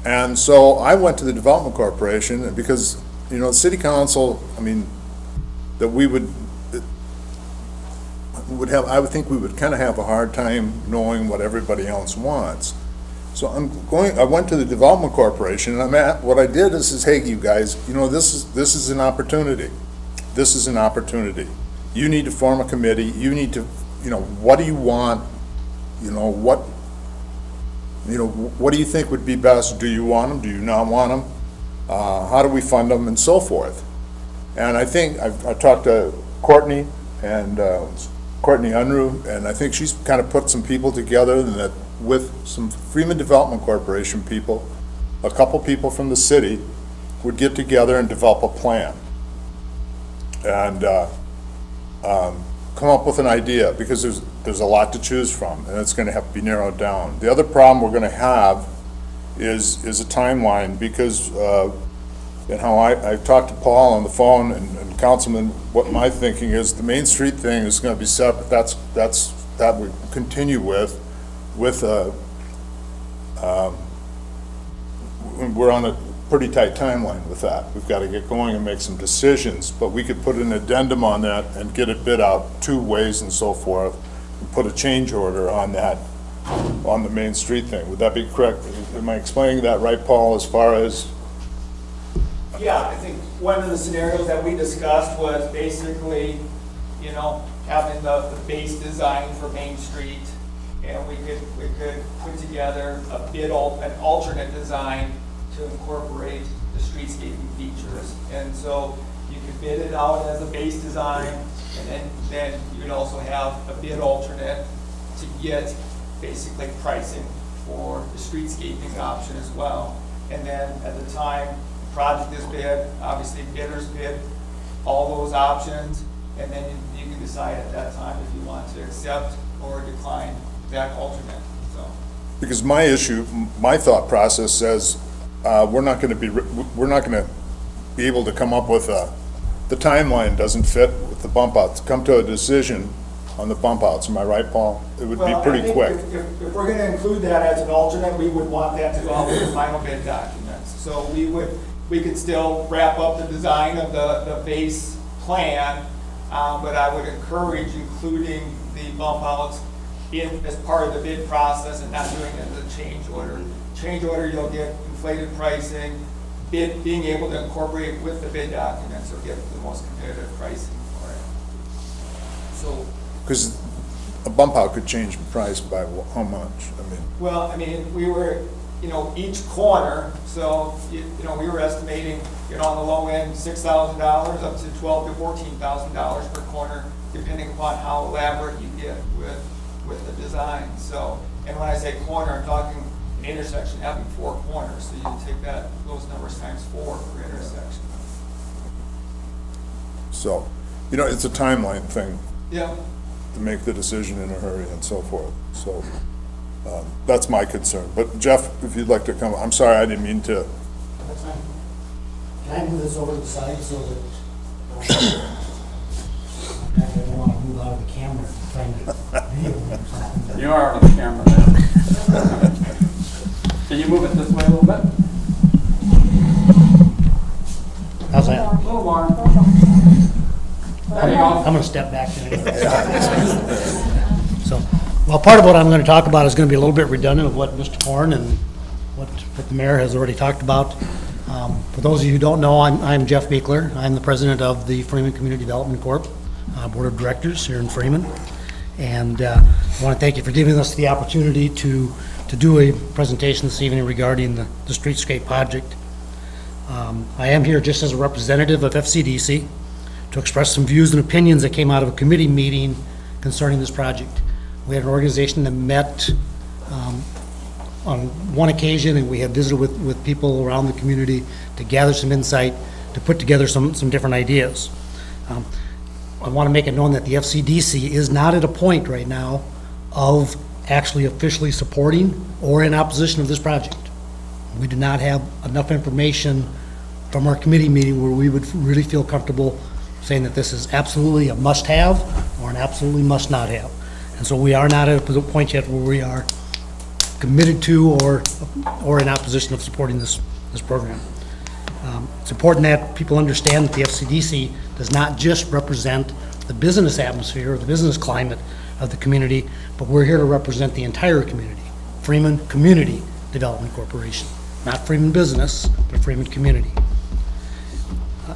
And so I went to the Development Corporation, and because, the city council, that we would have, I would think we would kind of have a hard time knowing what everybody else wants. So I went to the Development Corporation, and what I did is hey, you guys, this is an opportunity. This is an opportunity. You need to form a committee. You need to, what do you want? What do you think would be best? Do you want them? Do you not want them? How do we fund them, and so forth? And I think I talked to Courtney and Courtney Unruh, and I think she's kind of put some people together that with some Freeman Development Corporation people, a couple people from the city would get together and develop a plan and come up with an idea, because there's a lot to choose from, and it's going to have to be narrowed down. The other problem we're going to have is a timeline, because and how I've talked to Paul on the phone and Councilman, what my thinking is, the Main Street thing is going to be separate. That we continue with we're on a pretty tight timeline with that. We've got to get going and make some decisions, but we could put an addendum on that and get it bid out 2 ways and so forth, and put a change order on that, on the Main Street thing. Would that be correct? Am I explaining that right, Paul, as far as? Yeah, I think one of the scenarios that we discussed was basically, having the base design for Main Street, and we could put together an alternate design to incorporate the streetscaping features. And so you could bid it out as a base design, and then you would also have a bid alternate to get basically pricing for the streetscaping option as well. And then at the time the project is bid, obviously bidders bid all those options, and then you can decide at that time if you want to accept or decline that alternate. So, because my thought process says we're not going to be able to come up with the timeline doesn't fit with the bump outs. Come to a decision on the bump outs. Am I right, Paul? It would be pretty quick. If we're going to include that as an alternate, we would want that to go out with the final bid documents. So we could still wrap up the design of the base plan, but I would encourage including the bump outs as part of the bid process and not doing it as a change order. Change order, you'll get inflated pricing. Being able to incorporate with the bid documents will get the most competitive pricing for it. So, because a bump out could change the price by how much? we were, each corner, so, we were estimating, on the low end, $6,000 up to $12,000 to $14,000 per corner, depending upon how elaborate you get with the design. So, and when I say corner, I'm talking intersection having 4 corners, so you take those numbers times 4 per intersection. So, it's a timeline thing Yeah. to make the decision in a hurry and so forth. So, that's my concern. But Jeff, if you'd like to come, I'm sorry, I didn't mean to. That's fine. Can I move this over to the side so that I don't want to move out of the camera trying to video or something? You are on the camera now. Can you move it this way a little bit? How's that? A little more. There you go. I'm going to step back there. So, well, part of what I'm going to talk about is going to be a little bit redundant of what Mr. Korn and what the mayor has already talked about. For those of you who don't know, I'm Jeff Beekler. I'm the president of the Freeman Community Development Corp. Board of Directors here in Freeman. And I want to thank you for giving us the opportunity to do a presentation this evening regarding the streetscape project. I am here just as a representative of FCDC to express some views and opinions that came out of a committee meeting concerning this project. We had an organization that met on one occasion, and we had visited with people around the community to gather some insight, to put together some different ideas. I want to make it known that the FCDC is not at a point right now of actually officially supporting or in opposition of this project. We do not have enough information from our committee meeting where we would really feel comfortable saying that this is absolutely a must-have or an absolutely must-not-have. And so we are not at a point yet where we are committed to or in opposition of supporting this program. It's important that people understand that the FCDC does not just represent the business atmosphere or the business climate of the community, but we're here to represent the entire community. Freeman Community Development Corporation, not Freeman Business, but Freeman Community.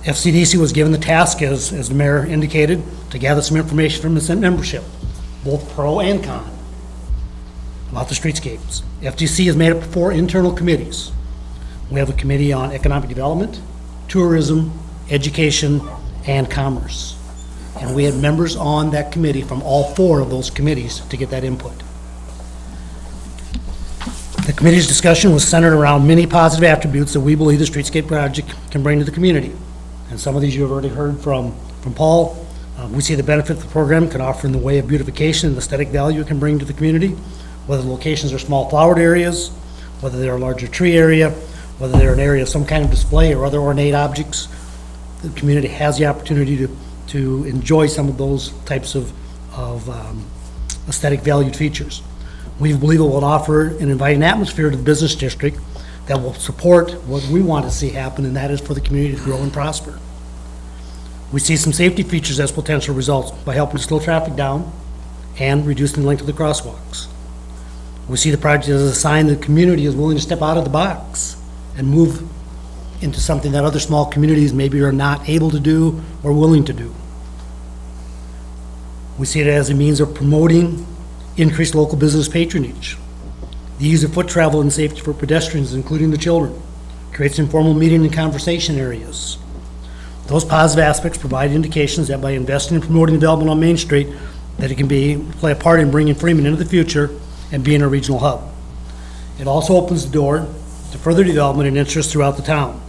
FCDC was given the task, as the mayor indicated, to gather some information from the membership, both pro and con, about the streetscapes. FGC is made up of 4 internal committees. We have a committee on economic development, tourism, education, and commerce. And we had members on that committee from all 4 of those committees to get that input. The committee's discussion was centered around many positive attributes that we believe the streetscape project can bring to the community. And some of these you have already heard from Paul. We see the benefit the program can offer in the way of beautification and aesthetic value it can bring to the community, whether the locations are small flowered areas, whether they're a larger tree area, whether they're an area of some kind of display or other ornate objects. The community has the opportunity to enjoy some of those types of aesthetic valued features. We believe it will offer an inviting atmosphere to the business district that will support what we want to see happen, and that is for the community to grow and prosper. We see some safety features as potential results by helping to slow traffic down and reducing the length of the crosswalks. We see the project as a sign that the community is willing to step out of the box and move into something that other small communities maybe are not able to do or willing to do. We see it as a means of promoting increased local business patronage. The ease of foot travel and safety for pedestrians, including the children, creates informal meeting and conversation areas. Those positive aspects provide indications that by investing and promoting development on Main Street, that it can play a part in bringing Freeman into the future and being a regional hub. It also opens the door to further development and interest throughout the town.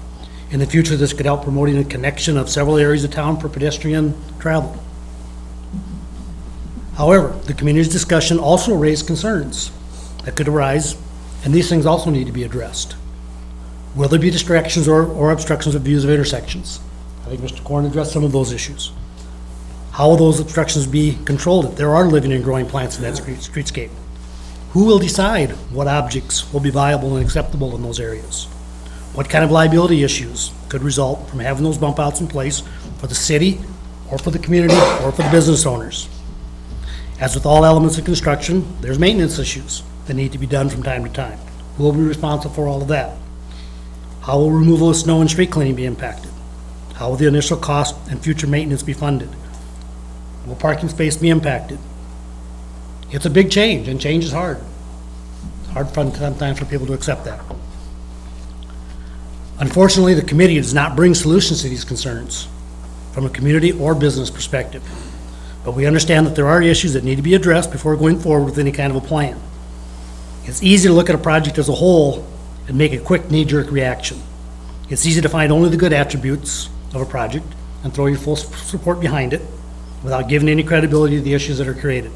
In the future, this could help promoting a connection of several areas of town for pedestrian travel. However, the community's discussion also raised concerns that could arise, and these things also need to be addressed. Will there be distractions or obstructions of views of intersections? I think Mr. Korn addressed some of those issues. How will those obstructions be controlled if there are living and growing plants in that streetscape? Who will decide what objects will be viable and acceptable in those areas? What kind of liability issues could result from having those bump outs in place for the city or for the community or for the business owners? As with all elements of construction, there's maintenance issues that need to be done from time to time. Who will be responsible for all of that? How will removal of snow and street cleaning be impacted? How will the initial cost and future maintenance be funded? Will parking space be impacted? It's a big change, and change is hard. It's hard sometimes for people to accept that. Unfortunately, the committee does not bring solutions to these concerns from a community or business perspective. But we understand that there are issues that need to be addressed before going forward with any kind of a plan. It's easy to look at a project as a whole and make a quick knee-jerk reaction. It's easy to find only the good attributes of a project and throw your full support behind it without giving any credibility to the issues that are created.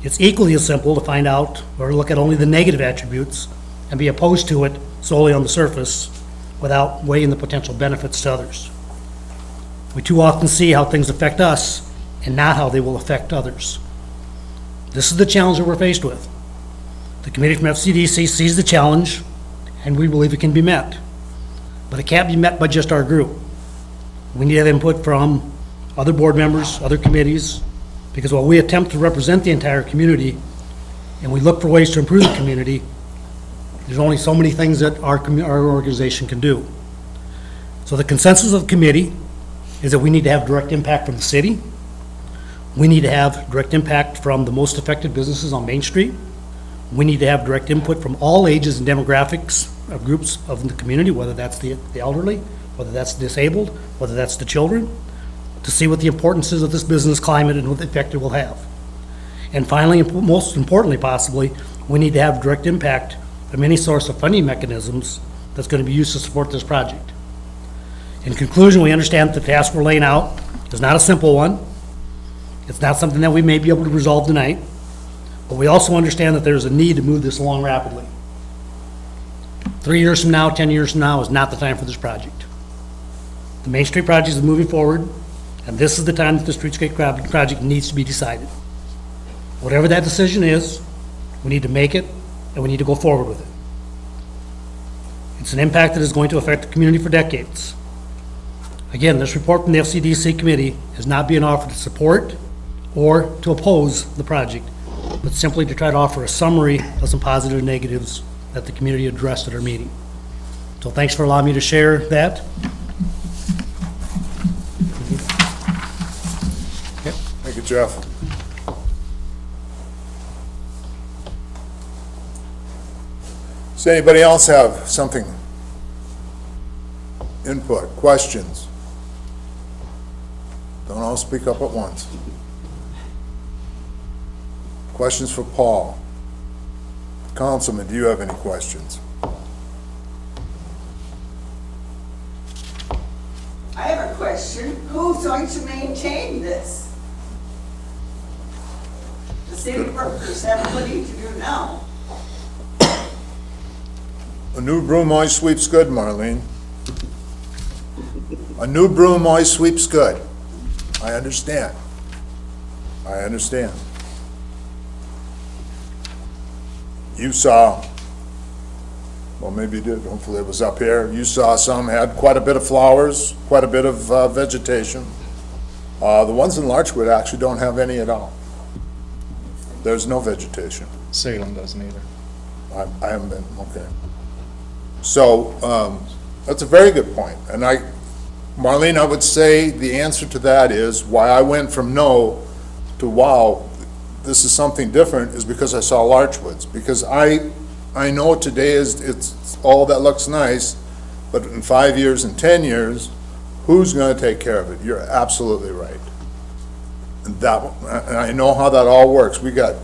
It's equally as simple to find out or look at only the negative attributes and be opposed to it solely on the surface without weighing the potential benefits to others. We too often see how things affect us and not how they will affect others. This is the challenge that we're faced with. The committee from FCDC sees the challenge, and we believe it can be met. But it can't be met by just our group. We need to have input from other board members, other committees, because while we attempt to represent the entire community, and we look for ways to improve the community, there's only so many things that our organization can do. So the consensus of the committee is that we need to have direct impact from the city. We need to have direct impact from the most affected businesses on Main Street. We need to have direct input from all ages and demographics of groups of the community, whether that's the elderly, whether that's the disabled, whether that's the children, to see what the importance is of this business climate and what effect it will have. And finally, and most importantly possibly, we need to have direct impact from any source of funding mechanisms that's going to be used to support this project. In conclusion, we understand that the task we're laying out is not a simple one. It's not something that we may be able to resolve tonight, but we also understand that there's a need to move this along rapidly. 3 years from now, 10 years from now is not the time for this project. The Main Street project is moving forward, and this is the time that the Streetscape project needs to be decided. Whatever that decision is, we need to make it, and we need to go forward with it. It's an impact that is going to affect the community for decades. Again, this report from the FCDC committee is not being offered to support or to oppose the project, but simply to try to offer a summary of some positive and negatives that the community addressed at our meeting. So thanks for allowing me to share that. Thank you, Jeff. Does anybody else have something? Input, questions? Don't all speak up at once. Questions for Paul? Councilman, do you have any questions? I have a question. Who's going to maintain this? The city workers have plenty to do now. A new broom always sweeps good, Marlene. A new broom always sweeps good. I understand. I understand. You saw, well, maybe you did, hopefully it was up here. You saw some had quite a bit of flowers, quite a bit of vegetation. The ones in Larchwood actually don't have any at all. There's no vegetation. Salem doesn't either. I haven't been, okay. So, that's a very good point. And Marlene, I would say the answer to that is why I went from no to wow, this is something different, is because I saw Larchwoods. Because I know today it's all that looks nice, but in 5 years and 10 years, who's gonna take care of it? You're absolutely right. And I know how that all works. We got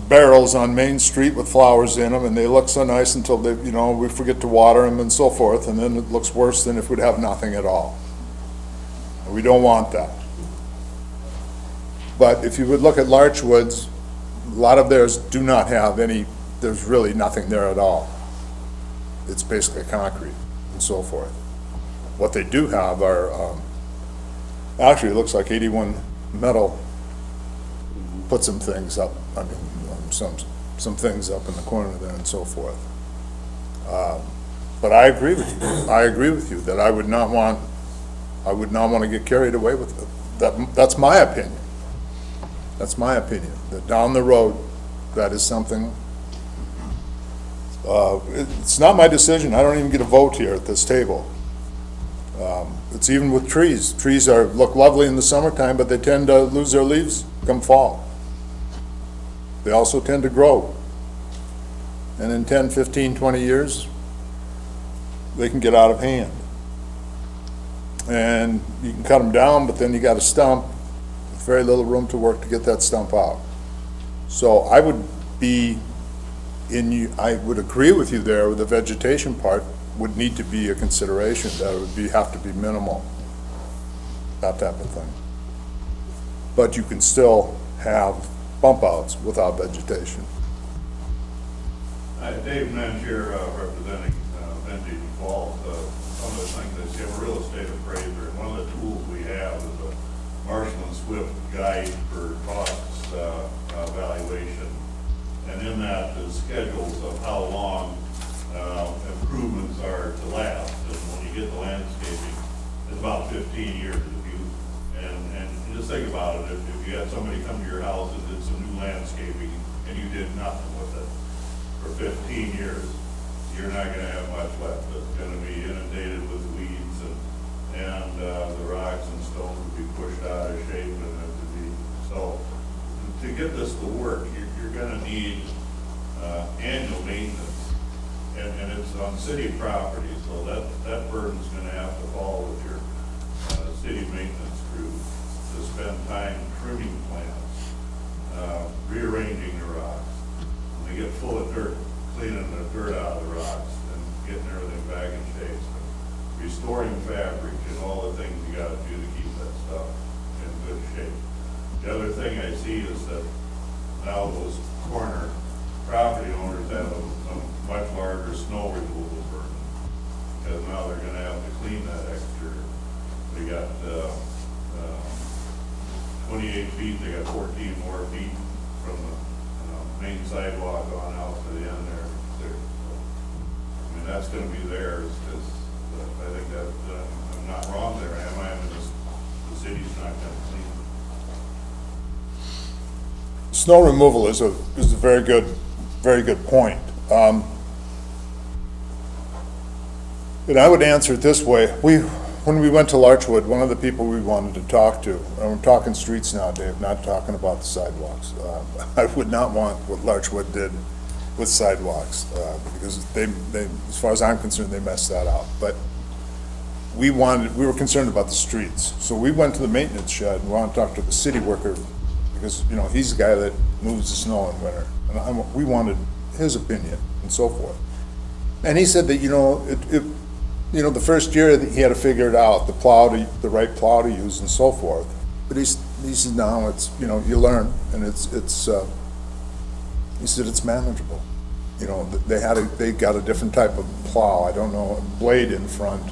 barrels on Main Street with flowers in them, and they look so nice until they, we forget to water them and so forth, and then it looks worse than if we'd have nothing at all. We don't want that. But if you would look at Larchwoods, a lot of theirs do not have any, there's really nothing there at all. It's basically concrete and so forth. What they do have are, actually it looks like 81 Metal put some things up, I mean, some things up in the corner there and so forth. But I agree with you. I agree with you that I would not want to get carried away with it. That's my opinion. That's my opinion, that down the road, that is something, it's not my decision. I don't even get a vote here at this table. It's even with trees. Trees look lovely in the summertime, but they tend to lose their leaves come fall. They also tend to grow. And in 10, 15, 20 years, they can get out of hand. And you can cut them down, but then you got a stump with very little room to work to get that stump out. So I be in you, I would agree with you there, the vegetation part would need to be a consideration, that it would have to be minimal, that type of thing. But you can still have bump outs without vegetation. Dave Mensch here, representing Vintage Falls. Some of the things that you have a real estate appraiser, and one of the tools we have is a Marshall and Swift guide for costs evaluation. And in that is schedules of how long improvements are to last. And when you get the landscaping, it's about 15 years. And just think about it, if you had somebody come to your house and did some new landscaping and you did nothing with it for 15 years, you're not gonna have much left. It's gonna be inundated with weeds and the rocks and stones will be pushed out of shape and it would be, so to get this to work, you're gonna need annual maintenance. And it's on city property, so that burden's gonna have to fall with your city maintenance crew to spend time trimming plants, rearranging the rocks. When they get full of dirt, cleaning the dirt out of the rocks and getting everything back in shape. Restoring fabric and all the things you gotta do to keep that stuff in good shape. The other thing I see is that now those corner property owners have a much larger snow removal burden. Because now they're gonna have to clean that extra. They got 28 feet, they got 14 more feet from the main sidewalk on out to the end there. So, I mean, that's gonna be theirs, because I think that, I'm not wrong there, am I? I mean, the city's not gonna clean it. Snow removal is a very good point. And I would answer it this way. When we went to Larchwood, one of the people we wanted to talk to, and we're talking streets now, Dave, not talking about the sidewalks. I would not want what Larchwood did with sidewalks, because they, as far as I'm concerned, they messed that up. But we were concerned about the streets. So we went to the maintenance shed and wanted to talk to the city worker, because, you know, he's the guy that moves the snow in winter. And we wanted his opinion and so forth. And he said that, the first year that he had to figure it out, the right plow to use and so forth. But he said, now it's, you learn, and he said it's manageable. They got a different type of plow, I don't know, a blade in front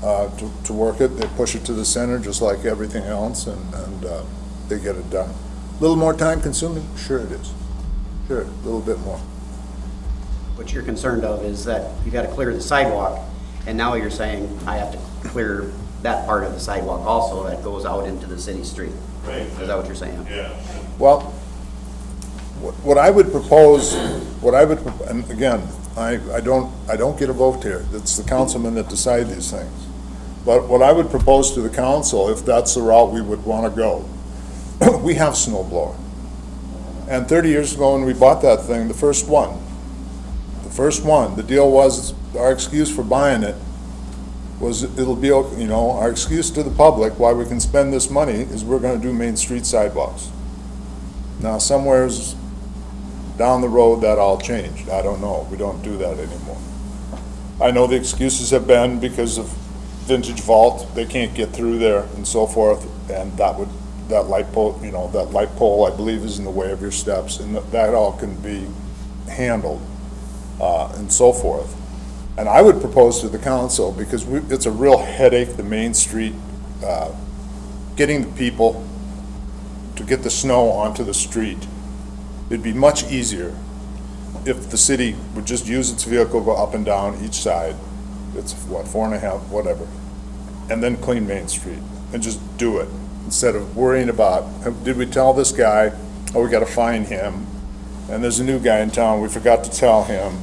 to work it. They push it to the center just like everything else, and they get it done. A little more time consuming? Sure it is. Sure, a little bit more. What you're concerned of is that you've got to clear the sidewalk, and now you're saying I have to clear that part of the sidewalk also that goes out into the city street. Right. Is that what you're saying? Yeah. Well, what I would propose, and again, I don't get a vote here. It's the councilmen that decide these things. But what I would propose to the council, if that's the route we would want to go, we have snow blower. And 30 years ago when we bought that thing, the first one, the deal was, our excuse for buying it was it'll be, our excuse to the public why we can spend this money is we're going to do Main Street sidewalks. Now, somewhere's down the road that all changed. I don't know. We don't do that anymore. I know the excuses have been because of Vintage Vault, they can't get through there and so forth, and that light pole, I believe, is in the way of your steps, and that all can be handled, and so forth. And I would propose to the council, because it's a real headache, the Main Street, getting the people to get the snow onto the street. It'd be much easier if the city would just use its vehicle, go up and down each side. It's 4.5, whatever, and then clean Main Street, and just do it. Instead of worrying about, did we tell this guy, oh, we gotta fine him, and there's a new guy in town, we forgot to tell him,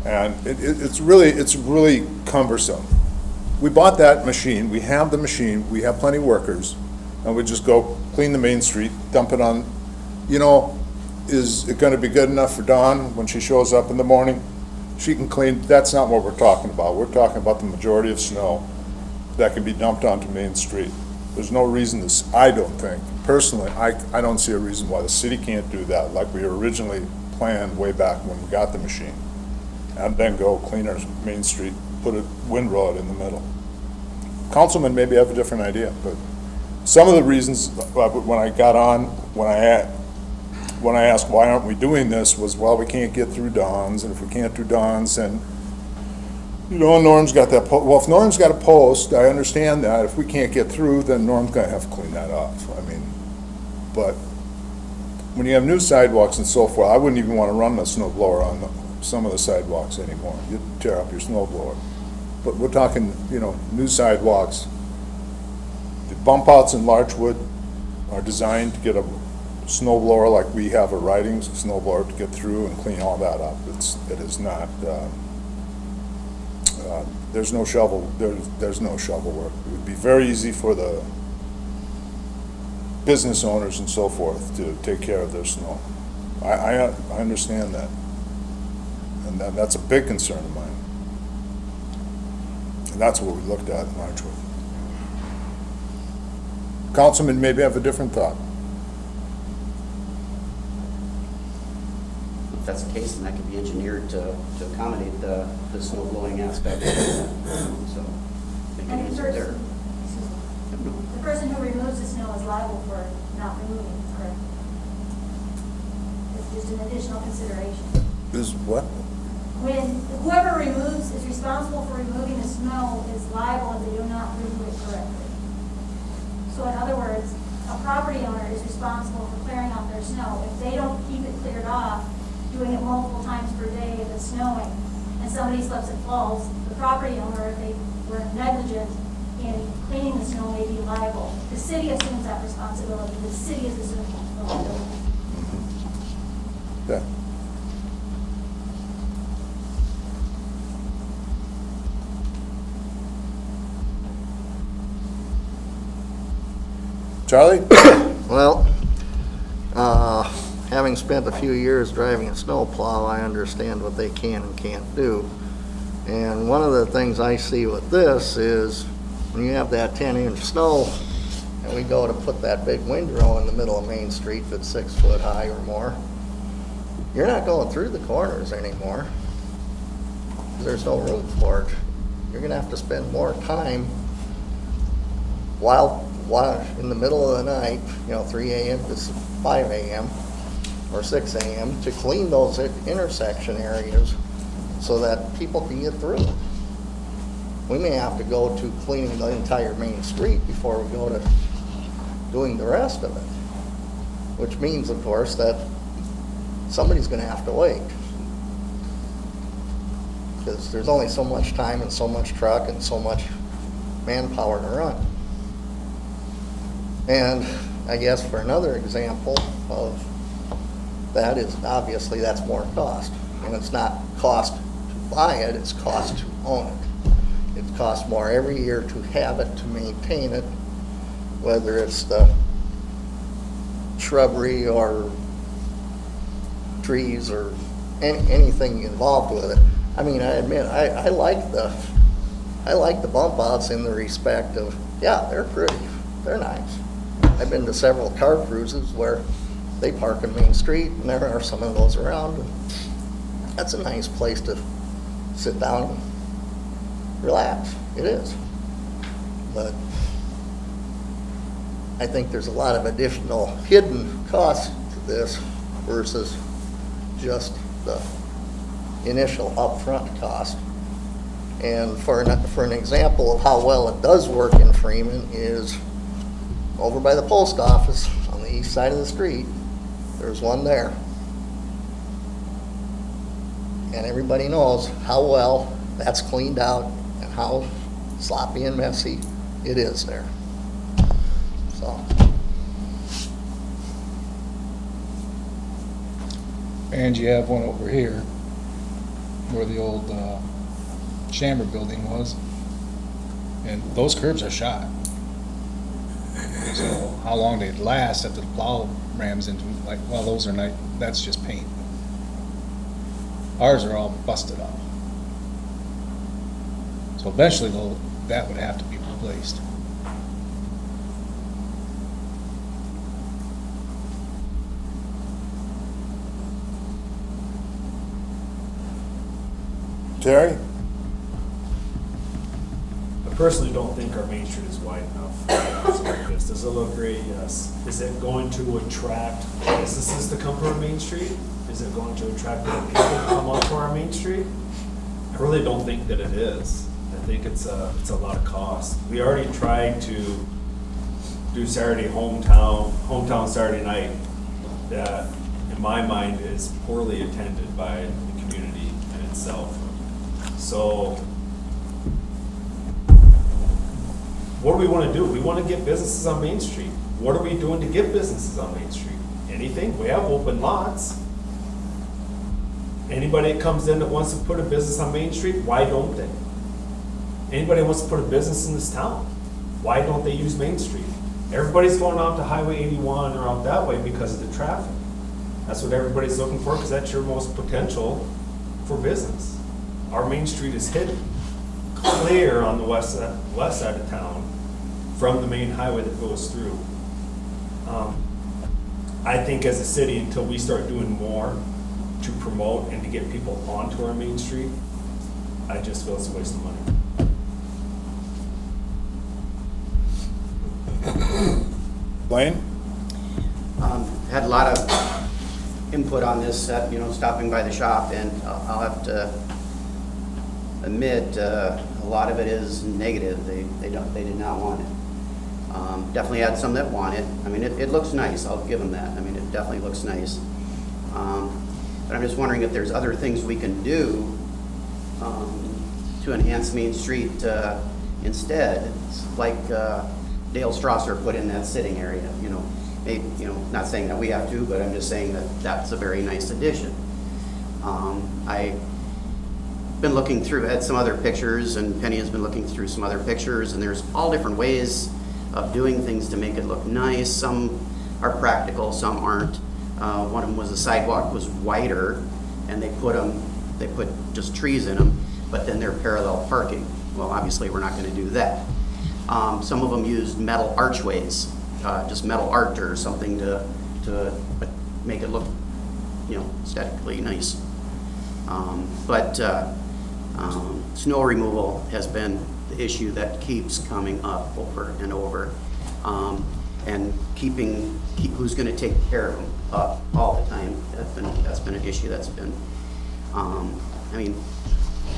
and it's really cumbersome. We bought that machine, we have the machine, we have plenty of workers, and we just go clean the Main Street, dump it on, is it gonna be good enough for Dawn when she shows up in the morning? She can clean, that's not what we're talking about. We're talking about the majority of snow that can be dumped onto Main Street. There's no reason I don't think, personally, I don't see a reason why the city can't do that like we originally planned way back when we got the machine. And then go clean our Main Street, put a windrow out in the middle. Councilmen maybe have a different idea, but some of the reasons, when I got on, when I asked why aren't we doing this, was, well, we can't get through Dawn's, and if we can't do Dawn's, then, you know, Norm's got that, well, if Norm's got a post, I understand that. If we can't get through, then Norm's gonna have to clean that up. I mean, but when you have new sidewalks and so forth, I wouldn't even wanna run the snow blower on some of the sidewalks anymore. You'd tear up your snow blower. But we're talking, you know, new sidewalks. The bump outs in Larchwood are designed to get a snow blower like we have a riding snow blower to get through and clean all that up. It is not, there's no shovel, there's no shovel work. It would be very easy for the business owners and so forth to take care of their snow. I understand that. And that's a big concern of mine. And that's what we looked at in Larchwood. Councilmen maybe have a different thought. If that's the case, then that could be engineered to accommodate the snow blowing aspect. So, I think And it is the there. person who removes the snow is liable for not removing it, correct? It's just an additional consideration. Is what? When whoever removes is responsible for removing the snow is liable if they do not remove it correctly. So in other words, a property owner is responsible for clearing off their snow. If they don't keep it cleared off, doing it multiple times per day if it's snowing, and somebody slips and falls, the property owner, if they were negligent in cleaning the snow, may be liable. The city assumes that responsibility. The city is assuming the liability. Yeah. Charlie? Well, having spent a few years driving a snowplow, I understand what they can and can't do. And one of the things I see with this is when you have that 10-inch snow and we go to put that big windrow in the middle of Main Street that's 6 foot high or more, you're not going through the corners anymore. There's no room for it. You're gonna have to spend more time while in the middle of the night, 3 a.m. to 5 a.m. or 6 a.m. to clean those intersection areas so that people can get through. We may have to go to cleaning the entire Main Street before we go to doing the rest of it, which means, of course, that somebody's going to have to wait because there's only so much time and so much truck and so much manpower to run. And I guess for another example of that is obviously that's more cost. And it's not cost to buy it, it's cost to own it. It costs more every year to have it, to maintain it, whether it's the shrubbery or trees or anything involved with it. I mean, I admit, I like the bump outs in the respect of, yeah, they're pretty, they're nice. I've been to several car cruises where they park in Main Street, and there are some of those around. And that's a nice place to sit down and relax. It is. But I think there's a lot of additional hidden costs to this versus just the initial upfront cost. And for an example of how well it does work in Freeman is over by the post office on the east side of the street. There's one there. And everybody knows how well that's cleaned out and how sloppy and messy it is there. So. And you have one over here where the old Chamber building was. And those curbs are shot. So how long they'd last after the plow rams into them, like, well, those are not, that's just paint. Ours are all busted up. So eventually, though, that would have to be replaced. Terry? I personally don't think our Main Street is wide enough for something like this. Does it look great? Yes. Is it going to attract businesses to come to our Main Street? Is it going to attract more people to come up to our Main Street? I really don't think that it is. I think it's a lot of cost. We already tried to do Saturday hometown Saturday night, that in my mind is poorly attended by the community in itself. So what do we want to do? We want to get businesses on Main Street. What are we doing to get businesses on Main Street? Anything? We have open lots. Anybody that comes in that wants to put a business on Main Street, why don't they? Anybody that wants to put a business in this town, why don't they use Main Street? Everybody's going out to Highway 81 or out that way because of the traffic. That's what everybody's looking for, because that's your most potential for business. Our Main Street is hidden clear on the west side of town from the main highway that goes through. I think as a city, until we start doing more to promote and to get people onto our Main Street, I just feel it's a waste of money. Blaine? Had a lot of input on this, stopping by the shop, and I'll have to admit, a lot of it is negative. They did not want it. Definitely had some that want it. I mean, it looks nice, I'll give them that. I mean, it definitely looks nice. But I'm just wondering if there's other things we can do to enhance Main Street instead, like Dale Strasser put in that sitting area, not saying that we have to, but I'm just saying that that's a very nice addition. I've been looking through, had some other pictures, and Penny has been looking through some other pictures, and there's all different ways of doing things to make it look nice. Some are practical, some aren't. One of them was the sidewalk was wider, and they put just trees in them, but then they're parallel parking. Well, obviously, we're not going to do that. Some of them used metal archways, just metal art or something to make it look, aesthetically nice. But snow removal has been the issue that keeps coming up over and over. And who's going to take care of them all the time. That's been an issue that's been,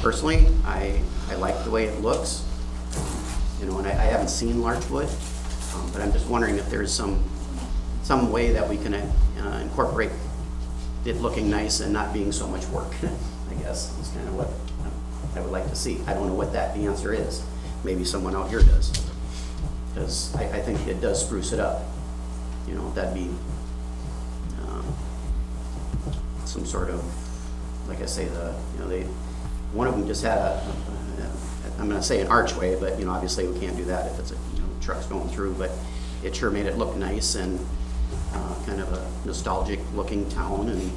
personally, I like the way it looks, and I haven't seen Larchwood, but I'm just wondering if there's some way that we can incorporate it looking nice and not being so much work, I guess, is kind of what I would like to see. I don't know what the answer is. Maybe someone out here does, because I think it does spruce it up. That'd be some sort of, like I say, one of them just had I'm going to say an archway, but obviously we can't do that if it's trucks going through. But it sure made it look nice and kind of a nostalgic looking town, and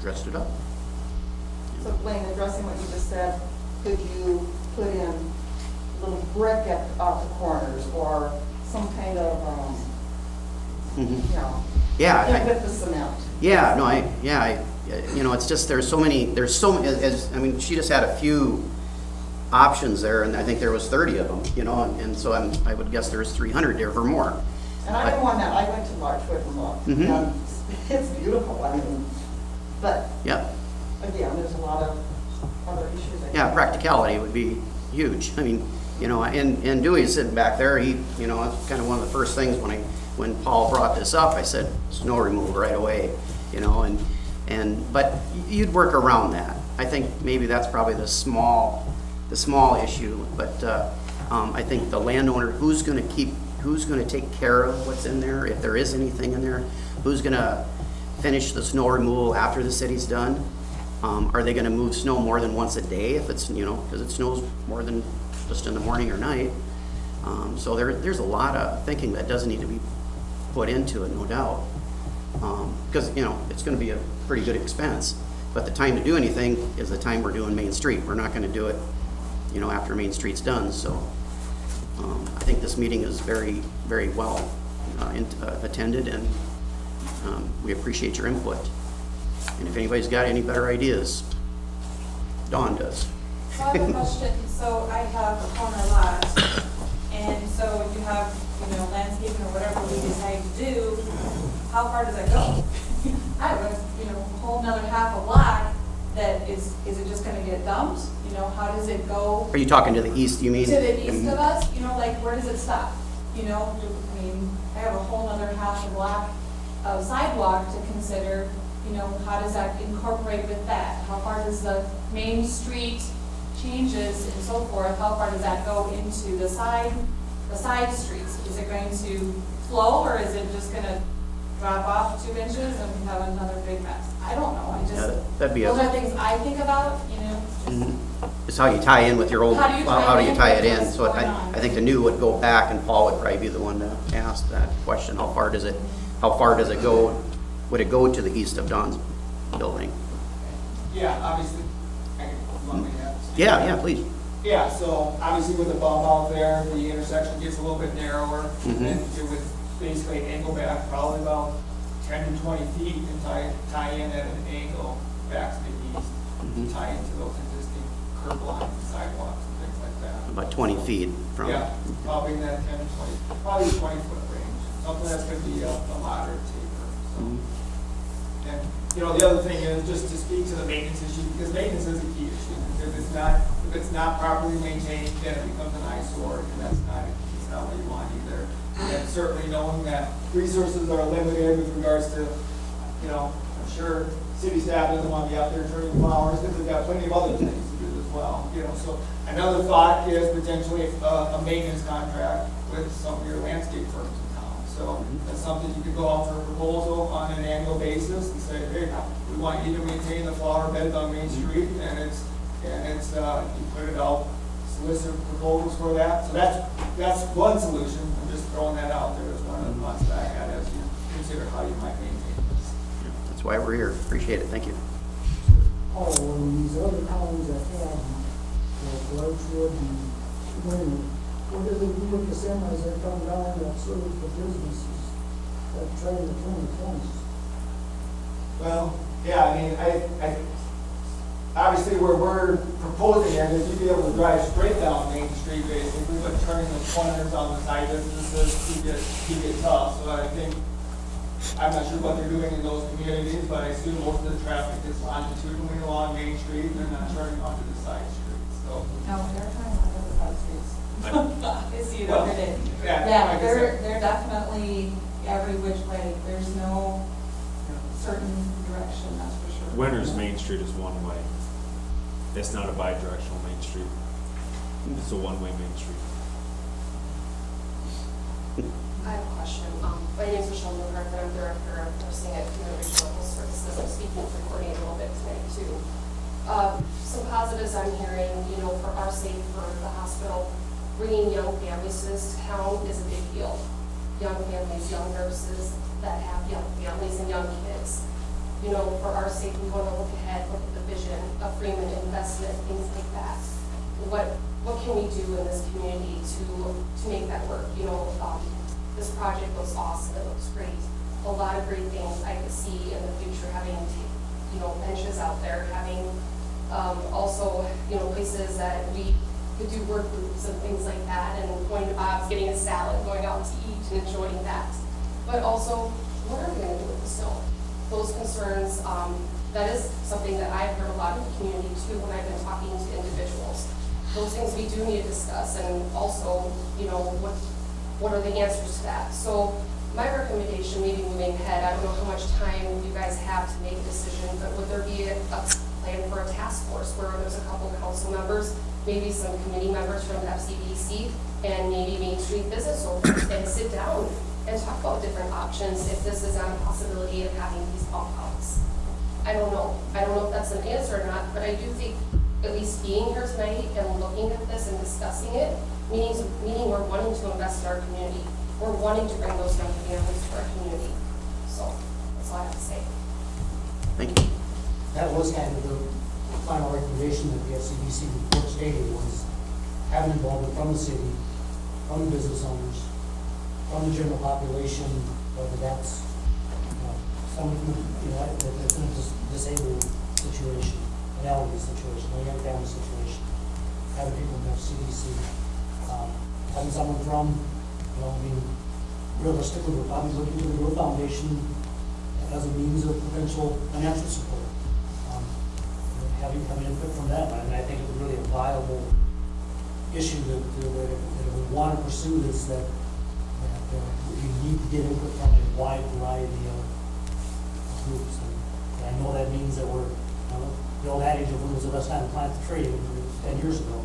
dressed it up. So Blaine, addressing what you just said, could you put in a little brick at the corners or some kind of Yeah. with the cement? Yeah, no, it's just, she just had a few options there, and I think there was 30 of them, and so I would guess there was 300 there or more. And I went to Larchwood and looked, and it's beautiful, but Yeah. again, there's a lot of other issues. Yeah, practicality would be huge. And Dewey's sitting back there, it's kind of one of the first things when Paul brought this up, I said, snow removal right away, but you'd work around that. I think maybe that's probably the small issue, but I think the landowner, who's going to take care of what's in there, if there is anything in there, who's going to finish the snow removal after the city's done? Are they going to move snow more than once a day if it's, because it snows more than just in the morning or night? So there's a lot of thinking that doesn't need to be put into it, no doubt. Because, it's going to be a pretty good expense. But the time to do anything is the time we're doing Main Street. We're not going to do it, after Main Street's done. So I think this meeting is very, very well attended, and we appreciate your input. And if anybody's got any better ideas, Dawn does. So I have a question. So I have a corner lot, and so you have, landscaping or whatever we decide to do, how far does that go? I have a whole nother half a lot that is it just gonna get dumped? How does it go? Are you talking to the east, you mean? To the east of us, like where does it stop? I have a whole other half a block of sidewalk to consider, how does that incorporate with that? How far does the main street changes and so forth, how far does that go into the side streets? Is it going to flow, or is it just gonna drop off 2 inches and we have another big mess? I don't know, those are things I think about, It's how you tie in with your old, How do you tie it in? what's So going on? I think the new would go back, and Paul would probably be the one to ask that question. How far does it go? Would it go to the east of Don's building? Yeah, obviously, you want me to have- Yeah, please. Yeah, so obviously with the bump out there, the intersection gets a little bit narrower, and it would basically angle back probably about 10 to 20 feet and tie in at an angle back to the east, tie into those existing curb lines, sidewalks, and things like that. About 20 feet from. Yeah, probably in that 10 to 20, probably 20-foot range, something that's going to be a moderate taper. So. And, the other thing is just to speak to the maintenance issue, because maintenance is a key issue. If it's not properly maintained, then it becomes an eyesore, and that's not what you want either. And certainly knowing that resources are limited with regards to, I'm sure city staff doesn't want to be out there turning flowers, because they've got plenty of other things to do as well. So another thought is potentially a maintenance contract with some of your landscape firms in town. So that's something you could go out for a proposal on an annual basis and say, hey, we want you to maintain the flower beds on Main Street, and it's you put it out, solicit proposals for that. So that's one solution. I'm just throwing that out there as one of the thoughts that I had as you consider how you might maintain this. That's why we're here. Appreciate it. Thank you. Oh, and these other counties that have, Larchwood and Winter, what do they do with the semis that come down that serve the businesses that trade the 2020s? Well, yeah, I obviously where we're proposing it is you'd be able to drive straight down Main Street basically, but turning the corners on the side businesses to get tough. So I think, I'm not sure what they're doing in those communities, but I assume most of the traffic is longitudinally along Main Street and they're not turning onto the side streets, so. No, they're trying to the side streets. I see it every day. Yeah, like I said. They're definitely every which way. There's no certain direction, that's for sure. Winter's Main Street is one way. It's not a bi-directional Main Street. It's a one-way Main Street. I have a question. My name is Michelle Newhart, and I'm Director of Nursing at Community Local Services. I'm speaking for Courtney a little bit tonight, too. Some positives I'm hearing, for our sake, for the hospital, bringing young families to this town is a big deal. Young families, young nurses that have young families and young kids. For our sake, we want to look ahead, look at the vision of Freeman investment, things like that. What can we do in this community to make that work? This project looks awesome, it looks great. A lot of great things I could see in the future, having, benches out there, having also, places that we could do work groups and things like that, and going to Bob's, getting a salad, going out to eat and enjoying that. But also, what are we going to do with the snow? Those concerns, that is something that I've heard a lot in the community too when I've been talking to individuals. Those things we do need to discuss, and also, what are the answers to that? So my recommendation, maybe moving ahead, I don't know how much time you guys have to make a decision, but would there be a plan for a task force where there's a couple council members, maybe some committee members from the FCBC, and maybe Main Street business owners, and sit down and talk about different options if this is not a possibility of having these bump outs? I don't know. I don't know if that's an answer or not, but I do think at least being here tonight and looking at this and discussing it, meaning we're wanting to invest in our community. We're wanting to bring those young families to our community. So that's all I have to say. Thank you. That was kind of the final recommendation that the FCBC report stated, was having involvement from the city, from the business owners, from the general population, whether that's someone who, that's in a disabled situation, an elderly situation, a young family situation. having people from CDC. Having someone from, realistically, we're probably looking to the Growth Foundation as a means of potential financial support. Having input from them, and I think it's really a viable issue that we want to pursue this, that you need to get input from a wide variety of groups. And I know that means that we're, the old adage of when was the best time to plant the tree, 10 years ago.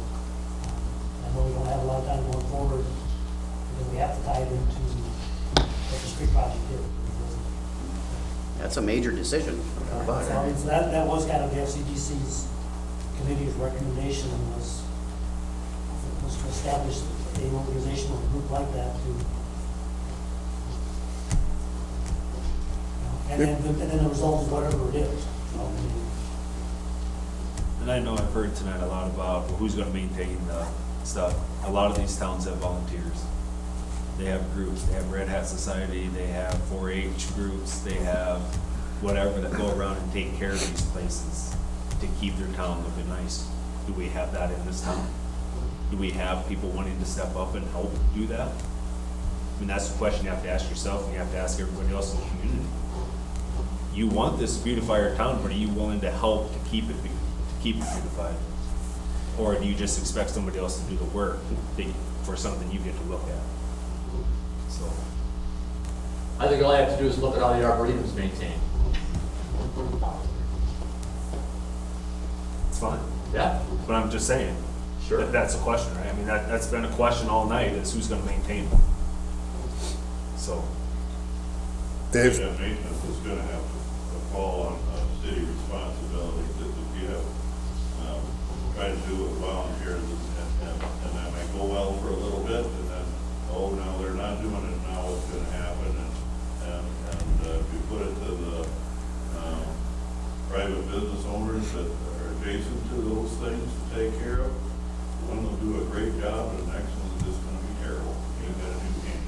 I know we don't have a lot of time going forward, because we have to tie it into what the street project is. That's a major decision. So that was kind of the FCDC's committee's recommendation, was to establish an organizational group like that to, and then the result is whatever it is. And I know I've heard tonight a lot about who's gonna maintain the stuff. A lot of these towns have volunteers. They have groups, they have Red Hat Society, they have 4-H groups, they have whatever that go around and take care of these places to keep their town looking nice. Do we have that in this town? Do we have people wanting to step up and help do that? I mean, that's the question you have to ask yourself, and you have to ask everybody else in the community. You want this to beautify your town, but are you willing to help to keep it beautified? Or do you just expect somebody else to do the work for something you get to look at? So, I think all I have to do is look at how the Arboretum's maintained. it's fine. Yeah. But I'm just saying, Sure. that's a question, right? I mean, that's been a question all night, is who's gonna maintain it? So. Dave? That maintenance is gonna have to fall on city responsibility, that if you have, try to do it volunteers, and that may go well for a little bit, and then, oh, now they're not doing it, now what's gonna happen, and if you put it to the, private business owners that are adjacent to those things to take care of, one will do a great job, and the next one's just gonna be terrible. You've got a new game.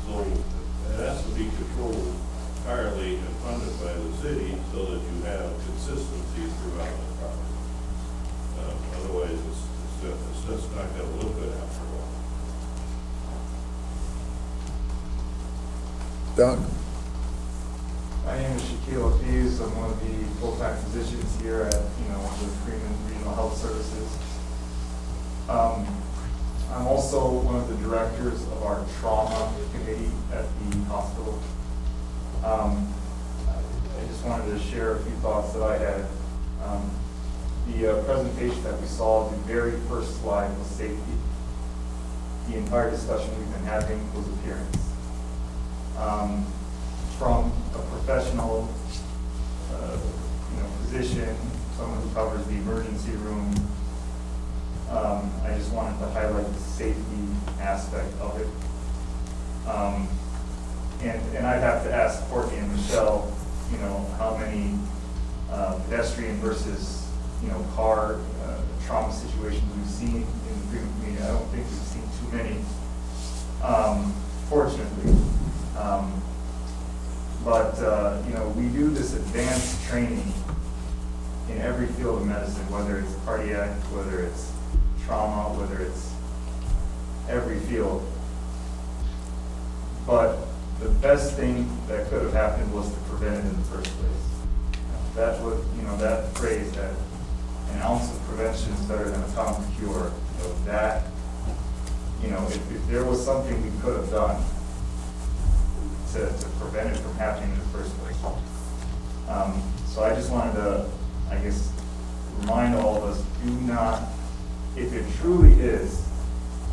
So it has to be controlled entirely and funded by the city so that you have consistency throughout the property. Otherwise, it's just not gonna look good after a while. Doug? My name is Shaquille Hafiz. I'm one of the full-time physicians here at, the Freeman Regional Health Services. I'm also one of the directors of our trauma committee at the hospital. I just wanted to share a few thoughts that I had. The presentation that we saw, the very first slide was safety. The entire discussion we've been having was appearance. From a professional, physician, someone who covers the emergency room, I just wanted to highlight the safety aspect of it. And I'd have to ask Courtney and Michelle, how many pedestrian versus, car trauma situations we've seen in the Freeman community. I don't think we've seen too many, fortunately. But we do this advanced training in every field of medicine, whether it's cardiac, whether it's trauma, whether it's every field. But the best thing that could have happened was to prevent it in the first place. That would, that phrase that an ounce of prevention is better than a pound of cure. That, if there was something we could have done to prevent it from happening in the first place. So I just wanted to, remind all of us, do not, if it truly is,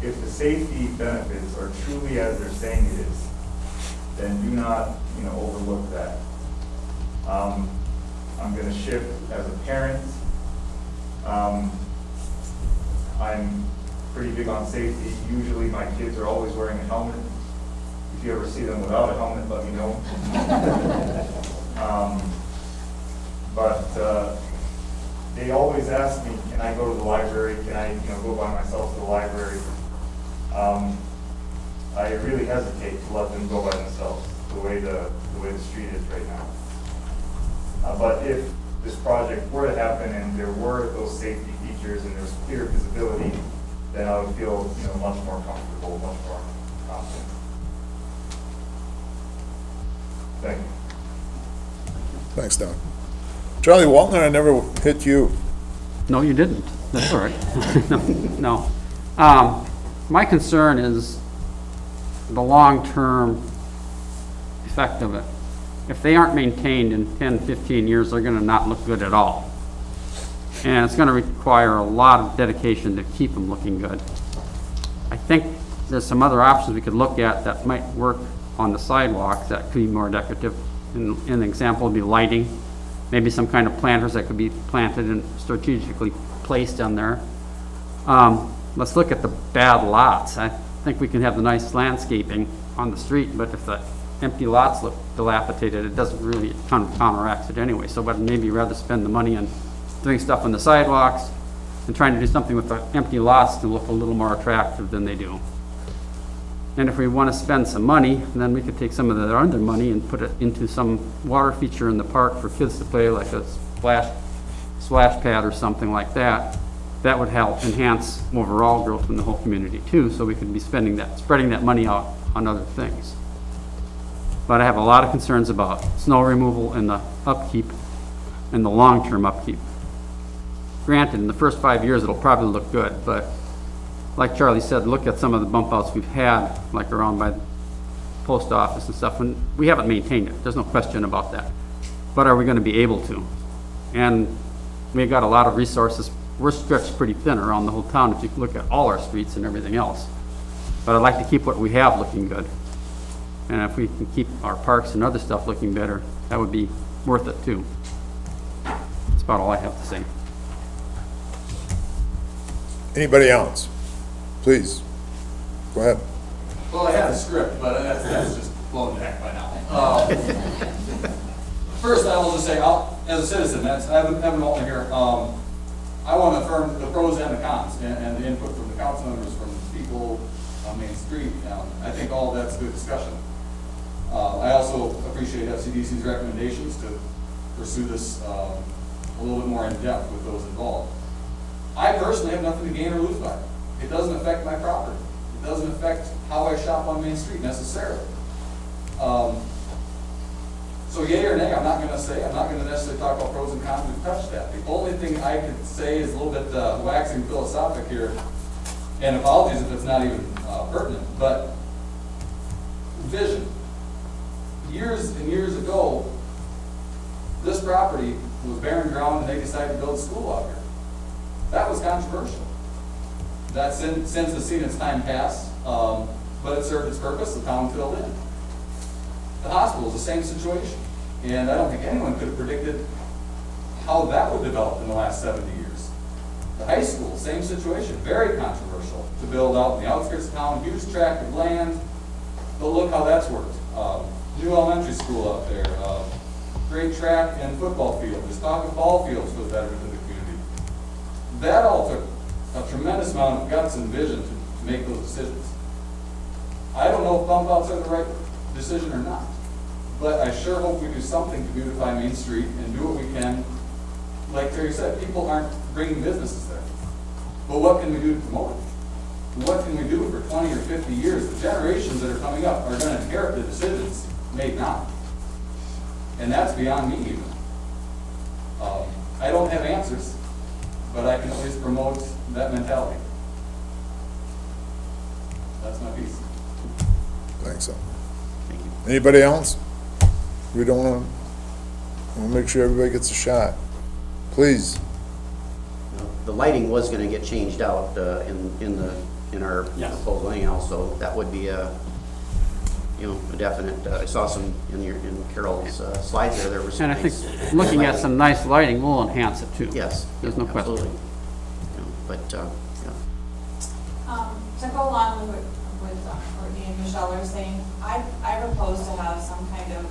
if the safety benefits are truly as they're saying it is, then do not, overlook that. I'm going to shift as a parent. I'm pretty big on safety. Usually my kids are always wearing a helmet. If you ever see them without a helmet, let me know. But they always ask me, can I go to the library? Can I go by myself to the library? I really hesitate to let them go by themselves, the way the street is right now. But if this project were to happen and there were those safety features and there's clear visibility, then I would feel, you know, much more comfortable, much more confident. Thank you. Thanks, Don. Charlie Waltner, I never hit you. No, you didn't. That's all right. No. My concern is the long-term effect of it. If they aren't maintained in 10, 15 years, they're gonna not look good at all. And it's gonna require a lot of dedication to keep them looking good. I think there's some other options we could look at that might work on the sidewalks that could be more decorative. An example would be lighting, maybe some kind of planters that could be planted and strategically placed on there. Let's look at the bad lots. I think we can have the nice landscaping on the street, but if the empty lots look dilapidated, it doesn't really, it kind of counteracts it anyway. So, but maybe rather spend the money on doing stuff on the sidewalks and trying to do something with the empty lots to look a little more attractive than they do. And if we want to spend some money, then we could take some of the other money and put it into some water feature in the park for kids to play, like a splash pad or something like that. That would help enhance overall growth in the whole community too, so we could be spreading that money out on other things. But I have a lot of concerns about snow removal and the upkeep and the long-term upkeep. Granted, in the first 5 years, it'll probably look good, but like Charlie said, look at some of the bump outs we've had, like around by the post office and stuff, and we haven't maintained it. There's no question about that. But are we gonna be able to? And we've got a lot of resources. We're stretched pretty thin around the whole town if you look at all our streets and everything else. But I'd like to keep what we have looking good. And if we can keep our parks and other stuff looking better, that would be worth it too. That's about all I have to say. Anybody else? Please, go ahead. Well, I had a script, but that's just blown back by now. First, I will just say, as a citizen, Evan Walton here, I want to affirm the pros and the cons, and the input from the council members, from people on Main Street. I think all of that's good discussion. I also appreciate FCDC's recommendations to pursue this a little bit more in depth with those involved. I personally have nothing to gain or lose by it. It doesn't affect my property. It doesn't affect how I shop on Main Street necessarily. So yay or nay, I'm not going to say. I'm not going to necessarily talk about pros and cons. We've touched that. The only thing I could say is a little bit waxing philosophic here, and apologies if it's not even pertinent, but vision. Years and years ago, this property was barren ground and they decided to build a school out here. That was controversial. That since has seen its time pass, but it served its purpose. The town filled in. The hospital is the same situation, and I don't think anyone could have predicted how that would develop in the last 70 years. The high school, same situation, very controversial to build out in the outskirts of town, huge tract of land, but look how that's worked. New elementary school out there, great track and football field. There's talk of ball fields for the veterans in the community. That all took a tremendous amount of guts and vision to make those decisions. I don't know if bump outs are the right decision or not, but I sure hope we do something to beautify Main Street and do what we can. Like Terry said, people aren't bringing businesses there. But what can we do to promote it? What can we do for 20 or 50 years? The generations that are coming up are going to inherit the decisions made now. And that's beyond me even. I don't have answers, but I can at least promote that mentality. That's my piece. Thanks, so. Anybody else? We don't want to make sure everybody gets a shot. Please. The lighting was going to get changed out in our proposal anyhow, so that would be a definite. I saw some in Carol's slides there. There were some. And I think looking at some nice lighting will enhance it too. Yes, there's no question. But to go along with Courtney and Michelle are saying, I propose to have some kind of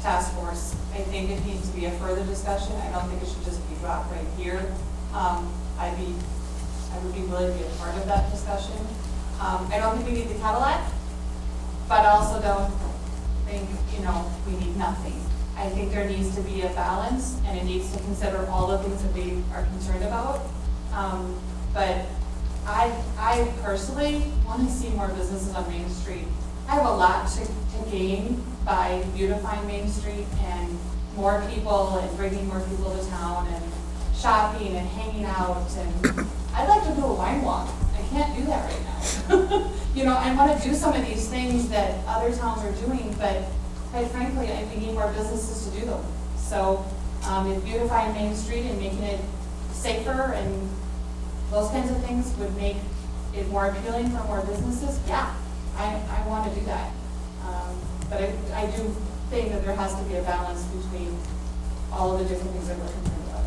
task force. I think it needs to be a further discussion. I don't think it should just be dropped right here. I would be willing to be a part of that discussion. I don't think we need the Cadillac, but I also don't think, we need nothing. I think there needs to be a balance, and it needs to consider all the things that we are concerned about. But I personally want to see more businesses on Main Street. I have a lot to gain by beautifying Main Street and more people and bringing more people to town and shopping and hanging out. And I'd like to do a wine walk. I can't do that right now. You know, I want to do some of these things that other towns are doing, but quite frankly, we need more businesses to do them. So if beautifying Main Street and making it safer and those kinds of things would make it more appealing for more businesses, yeah, I want to do that. But I do think that there has to be a balance between all of the different things that we're concerned about.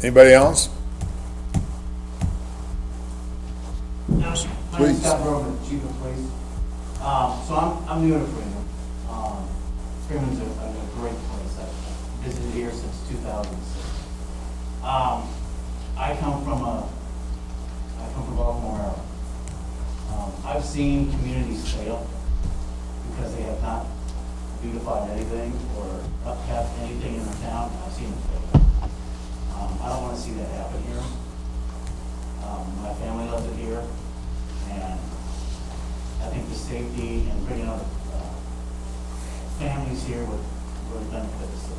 Anybody else? My name's Please. Scott Roman, Chief of Police. So I'm new to Freeman. Freeman's a great place. I've visited here since 2006. I come from Baltimore, Maryland. I've seen communities fail because they have not beautified anything or upkept anything in their town. I've seen them fail. I don't want to see that happen here. My family loves it here, and I think the safety and bringing other families here would really benefit us.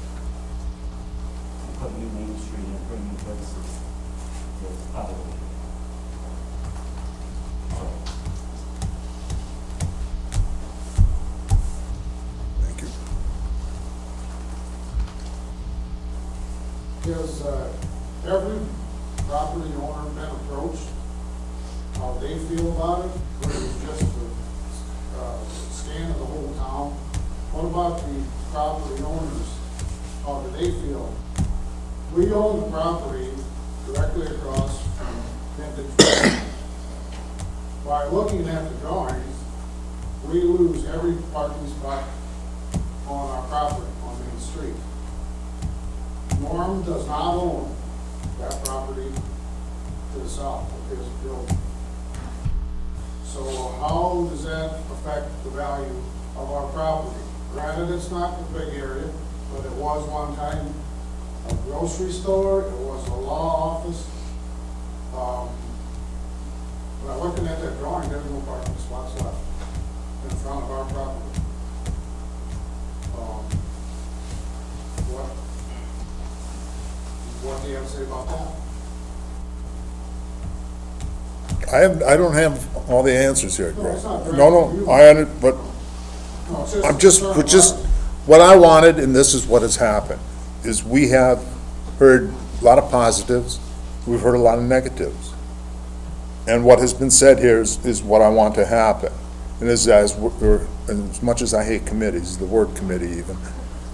And putting new Main Street and bringing new businesses is probably what we do. Thank you. Has every property owner been approached, how they feel about it, or is it just a scan of the whole town? What about the property owners? How do they feel? We own the property directly across from Vintage. By looking at the drawings, we lose every parking spot on our property on Main Street. Norm does not own that property to the south of his building. So how does that affect the value of our property? Granted, it's not a big area, but it was one time a grocery store, it was a law office. But looking at that drawing, there's no parking spots left in front of our property. What do you have to say about that? I don't have all the answers here, No, Greg. it's not No, but No, it's I'm a just, concern just, about it. what I wanted, and this is what has happened, is we have heard a lot of positives, we've heard a lot of negatives. And what has been said here is what I want to happen. And as much as I hate committees, the word committee even,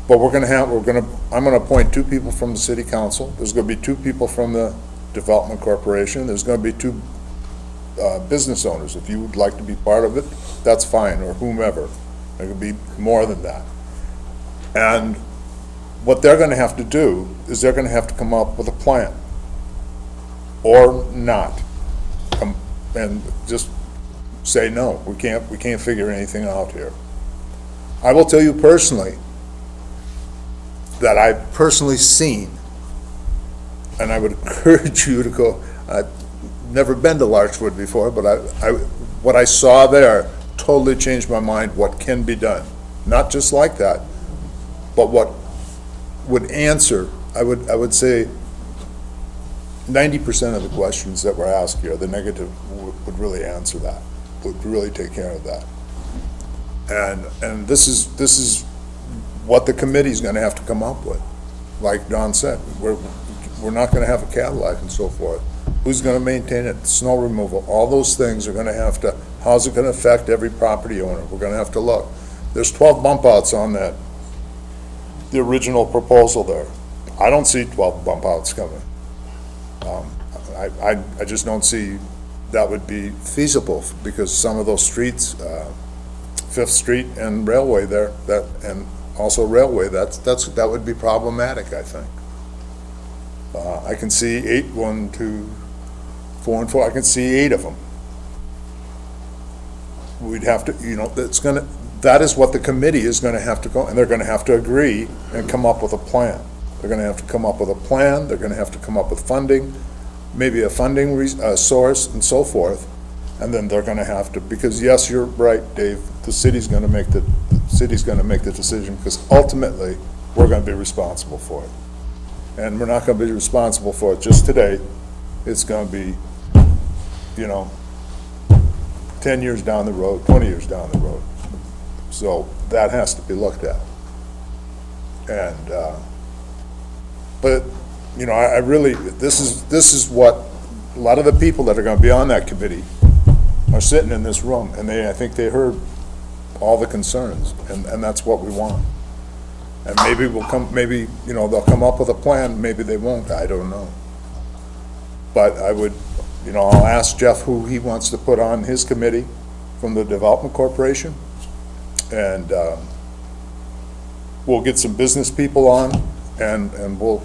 but I'm gonna appoint 2 people from the city council, there's gonna be 2 people from the development corporation, there's gonna be 2 business owners. If you would like to be part of it, that's fine, or whomever. There could be more than that. And what they're gonna have to do is they're gonna have to come up with a plan. Or not. And just say, no, we can't figure anything out here. I will tell you personally that I've personally seen, and I would encourage you to go, I've never been to Larchwood before, but what I saw there totally changed my mind what can be done. Not just like that, but what would answer, I would say 90% of the questions that were asked here, the negative would really answer that, would really take care of that. And this is what the committee's gonna have to come up with. Like Don said, we're not gonna have a Cadillac and so forth. Who's gonna maintain it? Snow removal, all those things are gonna have to, how's it gonna affect every property owner? We're gonna have to look. There's 12 bump outs on that, the original proposal there. I don't see 12 bump outs coming. I just don't see that would be feasible, because some of those streets, 5th Street and Railway there, and also Railway, that would be problematic, I think. I can see 8, 1, 2, 4, and 4, I can see 8 of them. we'd have to, that is what the committee is gonna have to go, and they're gonna have to agree and come up with a plan. They're gonna have to come up with a plan, they're gonna have to come up with funding, maybe a funding source and so forth, and then they're gonna have to, because yes, you're right, Dave, the city's gonna make the decision, because ultimately, we're gonna be responsible for it. And we're not gonna be responsible for it just today, it's gonna be, 10 years down the road, 20 years down the road. So that has to be looked at. And, but, I really, this is what, a lot of the people that are gonna be on that committee are sitting in this room, and I think they heard all the concerns, and that's what we want. And maybe they'll come up with a plan, maybe they won't, I don't know. But I would, I'll ask Jeff who he wants to put on his committee from the Development Corporation, and we'll get some business people on, and we'll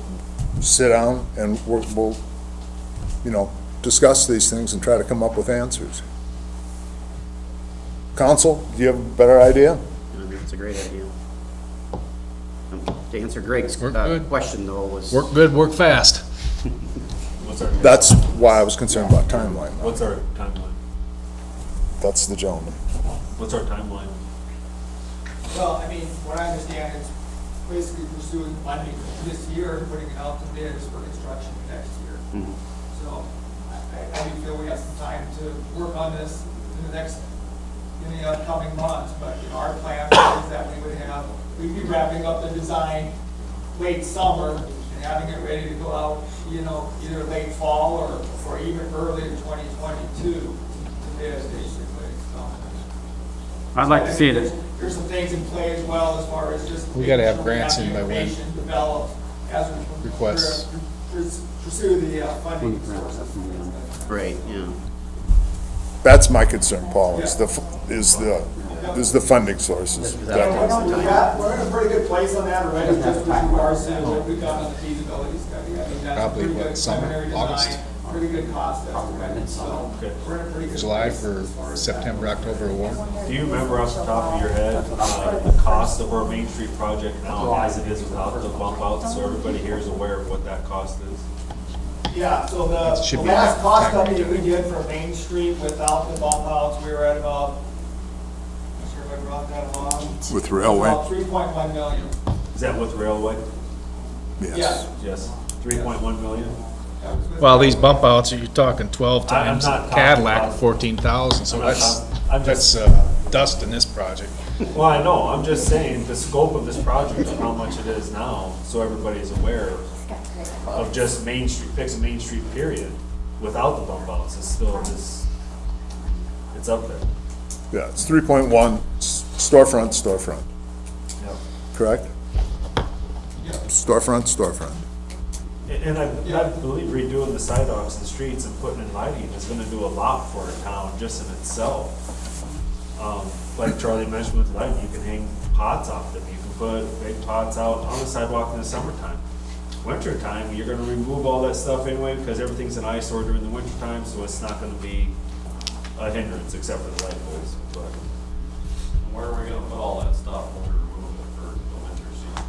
sit down and we'll discuss these things and try to come up with answers. Council, do you have a better idea? I think it's a great idea. To answer Greg's good. question, though, was... Work good, work fast. That's why I was concerned about timeline. What's our timeline? That's the gentleman. What's our timeline? Well, what I understand is basically pursuing funding this year and putting it out to bids for construction next year. So I do feel we have some time to work on this in the upcoming months, but our plan is that we'd be wrapping up the design late summer and having it ready to go out, either late fall or even early in 2022 to bid, basically. So I'd like to see it. There's some things in play as well as far as just. We gotta have making sure grants we in by when? information developed as we Requests. pursue the funding sources. Right, yeah. That's my concern, Paul, is the funding sources. We're in a pretty good place on that already, just with regards to what we've done on the feasibility study. That's a Probably pretty what, good summer, preliminary August? design, pretty good cost estimate, so we're in a pretty good July place for as far as September, October award. Do you remember off the top of your head, the cost of our Main Street project now as it is without the bump outs, so everybody here is aware of what that cost is? Yeah, so the Should be last cost time study that we did for Main Street without the bump outs, we were at about, I'm sure if I brought that along. With railway? About 3.1 million. Is that with railway? Yes. Yes, 3.1 million? That was with- Well, these bump outs, you're talking 12 I'm times not talking Cadillac about- of 14,000, so I'm not that's, talking- I'm that's just- dust in this project. Well, I know, I'm just saying, the scope of this project and how much it is now, so everybody's aware of just Main Street, fixing Main Street period, without the bump outs, it's still this, it's up there. Yeah, it's 3.1, storefront, Yep. correct? Storefront. And I believe redoing the sidewalks and streets and putting in lighting is gonna do a lot for a town just in itself. Like Charlie mentioned with lighting, you can hang pots off them, you can put big pots out on the sidewalk in the summertime. Wintertime, you're gonna remove all that stuff anyway, because everything's an eyesore during the wintertime, so it's not gonna be a hindrance except for the light poles, but. Where are we gonna put all that stuff when we remove it for the winter season?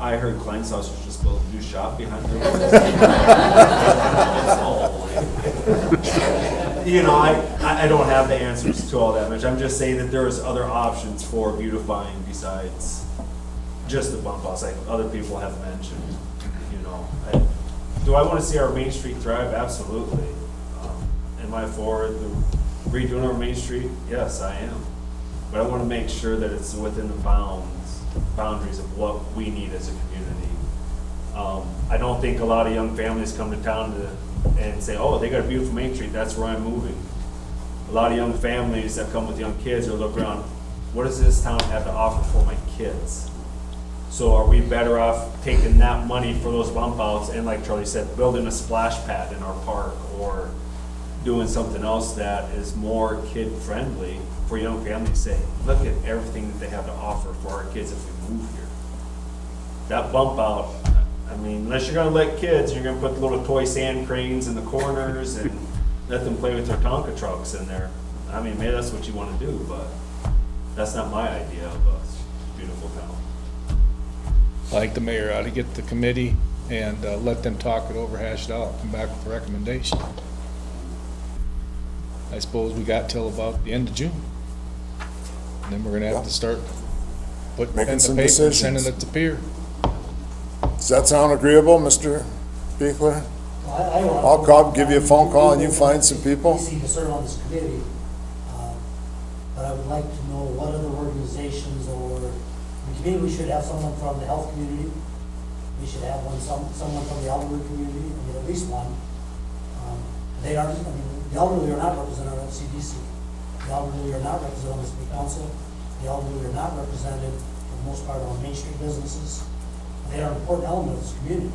I heard Klein's house was just built a new shop behind there. I don't have the answers to all that much. I'm just saying that there's other options for beautifying besides just the bump outs, like other people have mentioned, Do I want to see our Main Street thrive? Absolutely. Am I for the redoing our Main Street? Yes, I am. But I want to make sure that it's within the boundaries of what we need as a community. I don't think a lot of young families come to town and say, oh, they got a beautiful Main Street, that's where I'm moving. A lot of young families that come with young kids are looking around, what does this town have to offer for my kids? So are we better off taking that money for those bump outs and, like Charlie said, building a splash pad in our park or doing something else that is more kid-friendly for young families to say, look at everything that they have to offer for our kids if we move here. That bump out, unless you're gonna let kids, you're gonna put the little toy sand cranes in the corners and let them play with their Tonka trucks in there. I mean, maybe that's what you wanna do, but that's not my idea of a beautiful town. Like the mayor ought to get the committee and let them talk it over, hash it out, come back with a recommendation. I suppose we got till about the end of June. And then we're gonna have to start putting pen Making to some paper and decisions. sending it to Pier. Does that sound agreeable, Mr. Beekler? I want- I'll call, give you a phone call and you find some people? Easy to serve on this committee, but I would like to know what other organizations or, to me, we should have someone from the health community. We should have someone from the elderly community, I mean, at least one. They are, I mean, the elderly are not represented on CDC. The elderly are not represented on the city council. The elderly are not represented, for the most part, on Main Street businesses. They are an important element of this community.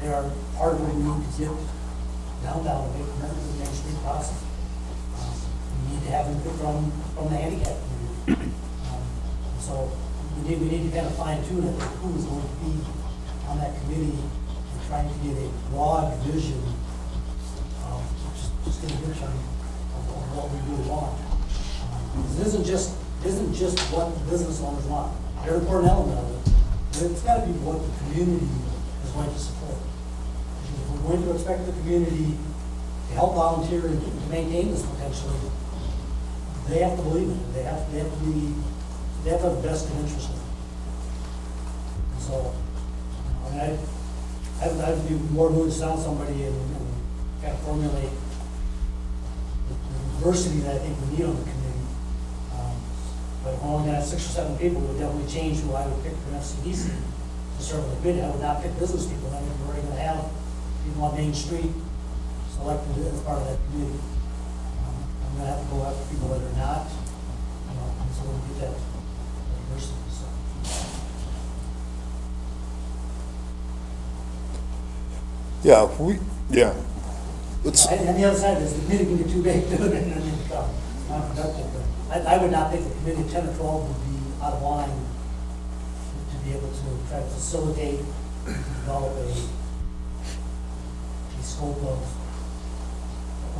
They are part of what we need to get downtown and make the Main Street possible. We need to have input from the handicap community. So we need to kind of fine tune it, who is going to be on that committee and trying to get a broad vision, just get a good term of what we really want. It isn't just what the business owners want. They're an important element of it, but it's got to be what the community is going to support. If we're going to expect the community to help volunteer and to maintain this potentially, they have to believe in it. They have to have the best interest in it. And so, I mean, I'd be more willing to sound somebody and kind of formulate the diversity that I think we need on the committee. But if I only got 6 or 7 people, it would definitely change who I would pick from FCDC to serve on the committee. I would not pick business people. I think we're already going to have people on Main Street selected as part of that committee. I'm going to have to go after people that are not, and so we'll get that diversity. So. Yeah. And the other side is the committee can get too big, and then it becomes not productive. But I would not think the committee of 10 or 12 would be out of line to be able to try to facilitate, develop a scope of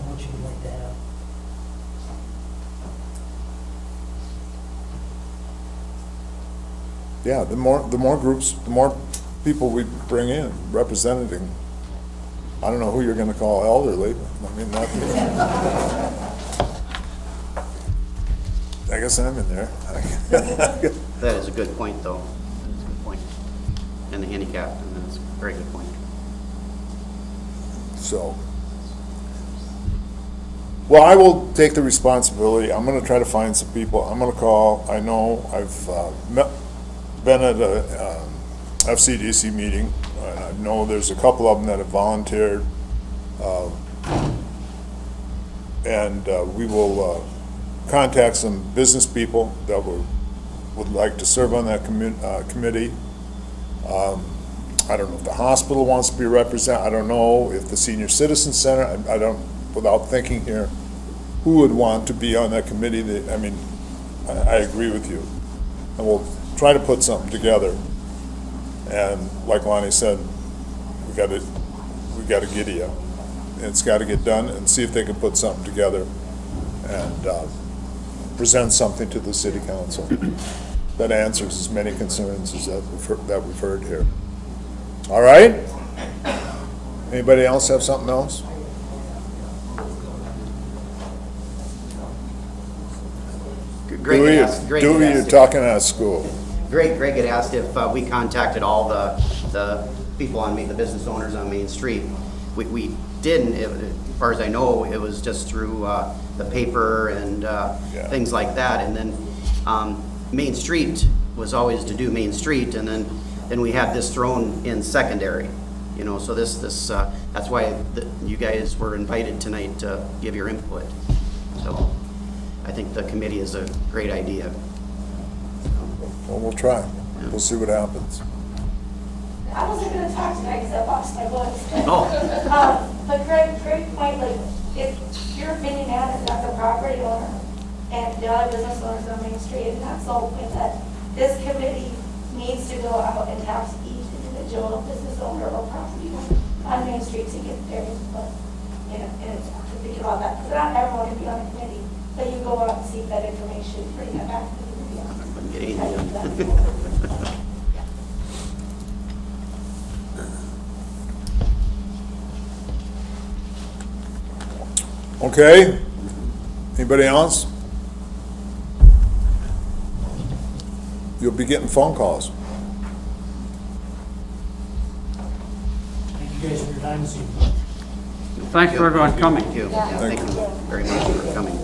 what you would like to have. Yeah, the more groups, the more people we bring in representing. I don't know who you're gonna call elderly, but I mean, I guess I'm in there. That is a good point, though. That is a good point. And the handicap, and that's a very good point. So, well, I will take the responsibility. I'm gonna try to find some people. I'm gonna call. I know I've been at a FCDC meeting. I know there's a couple of them that have volunteered. And we will contact some business people that would like to serve on that committee. I don't know if the hospital wants to be represented. I don't know if the Senior Citizen Center, I don't, without thinking here, who would want to be on that committee. I mean, I agree with you. And we'll try to put something together. And like Lonnie said, we got to giddy you. It's got to get done, and see if they can put something together and present something to the city council that answers as many concerns as that we've heard here. All right? Anybody else have something else? Dewey, you're talking out of school. Greg had asked if we contacted all the people on the business owners on Main Street. We didn't. As far as I know, it was just through the paper and things like that. And then Main Street was always to do Main Street, and then we had this thrown in secondary. So that's why you guys were invited tonight to give your input. So I think the committee is a great idea. Well, we'll try. We'll see what happens. I wasn't gonna talk tonight because I lost my voice. Oh. But Greg point, like, if you're bidding at it, that's a property owner and the other business owners on Main Street, and that's the whole point that this committee needs to go out and tax each individual business owner or property owner on Main Street to get their input. And it's to think about that, because not everyone can be on the committee. But you go out and seek that information, bring that back to the Couldn't get anything done. Okay. Anybody else? You'll be getting phone calls. Thank you guys for your time this evening. Thanks for everyone coming. Thank you. Yeah, thank you very much for coming.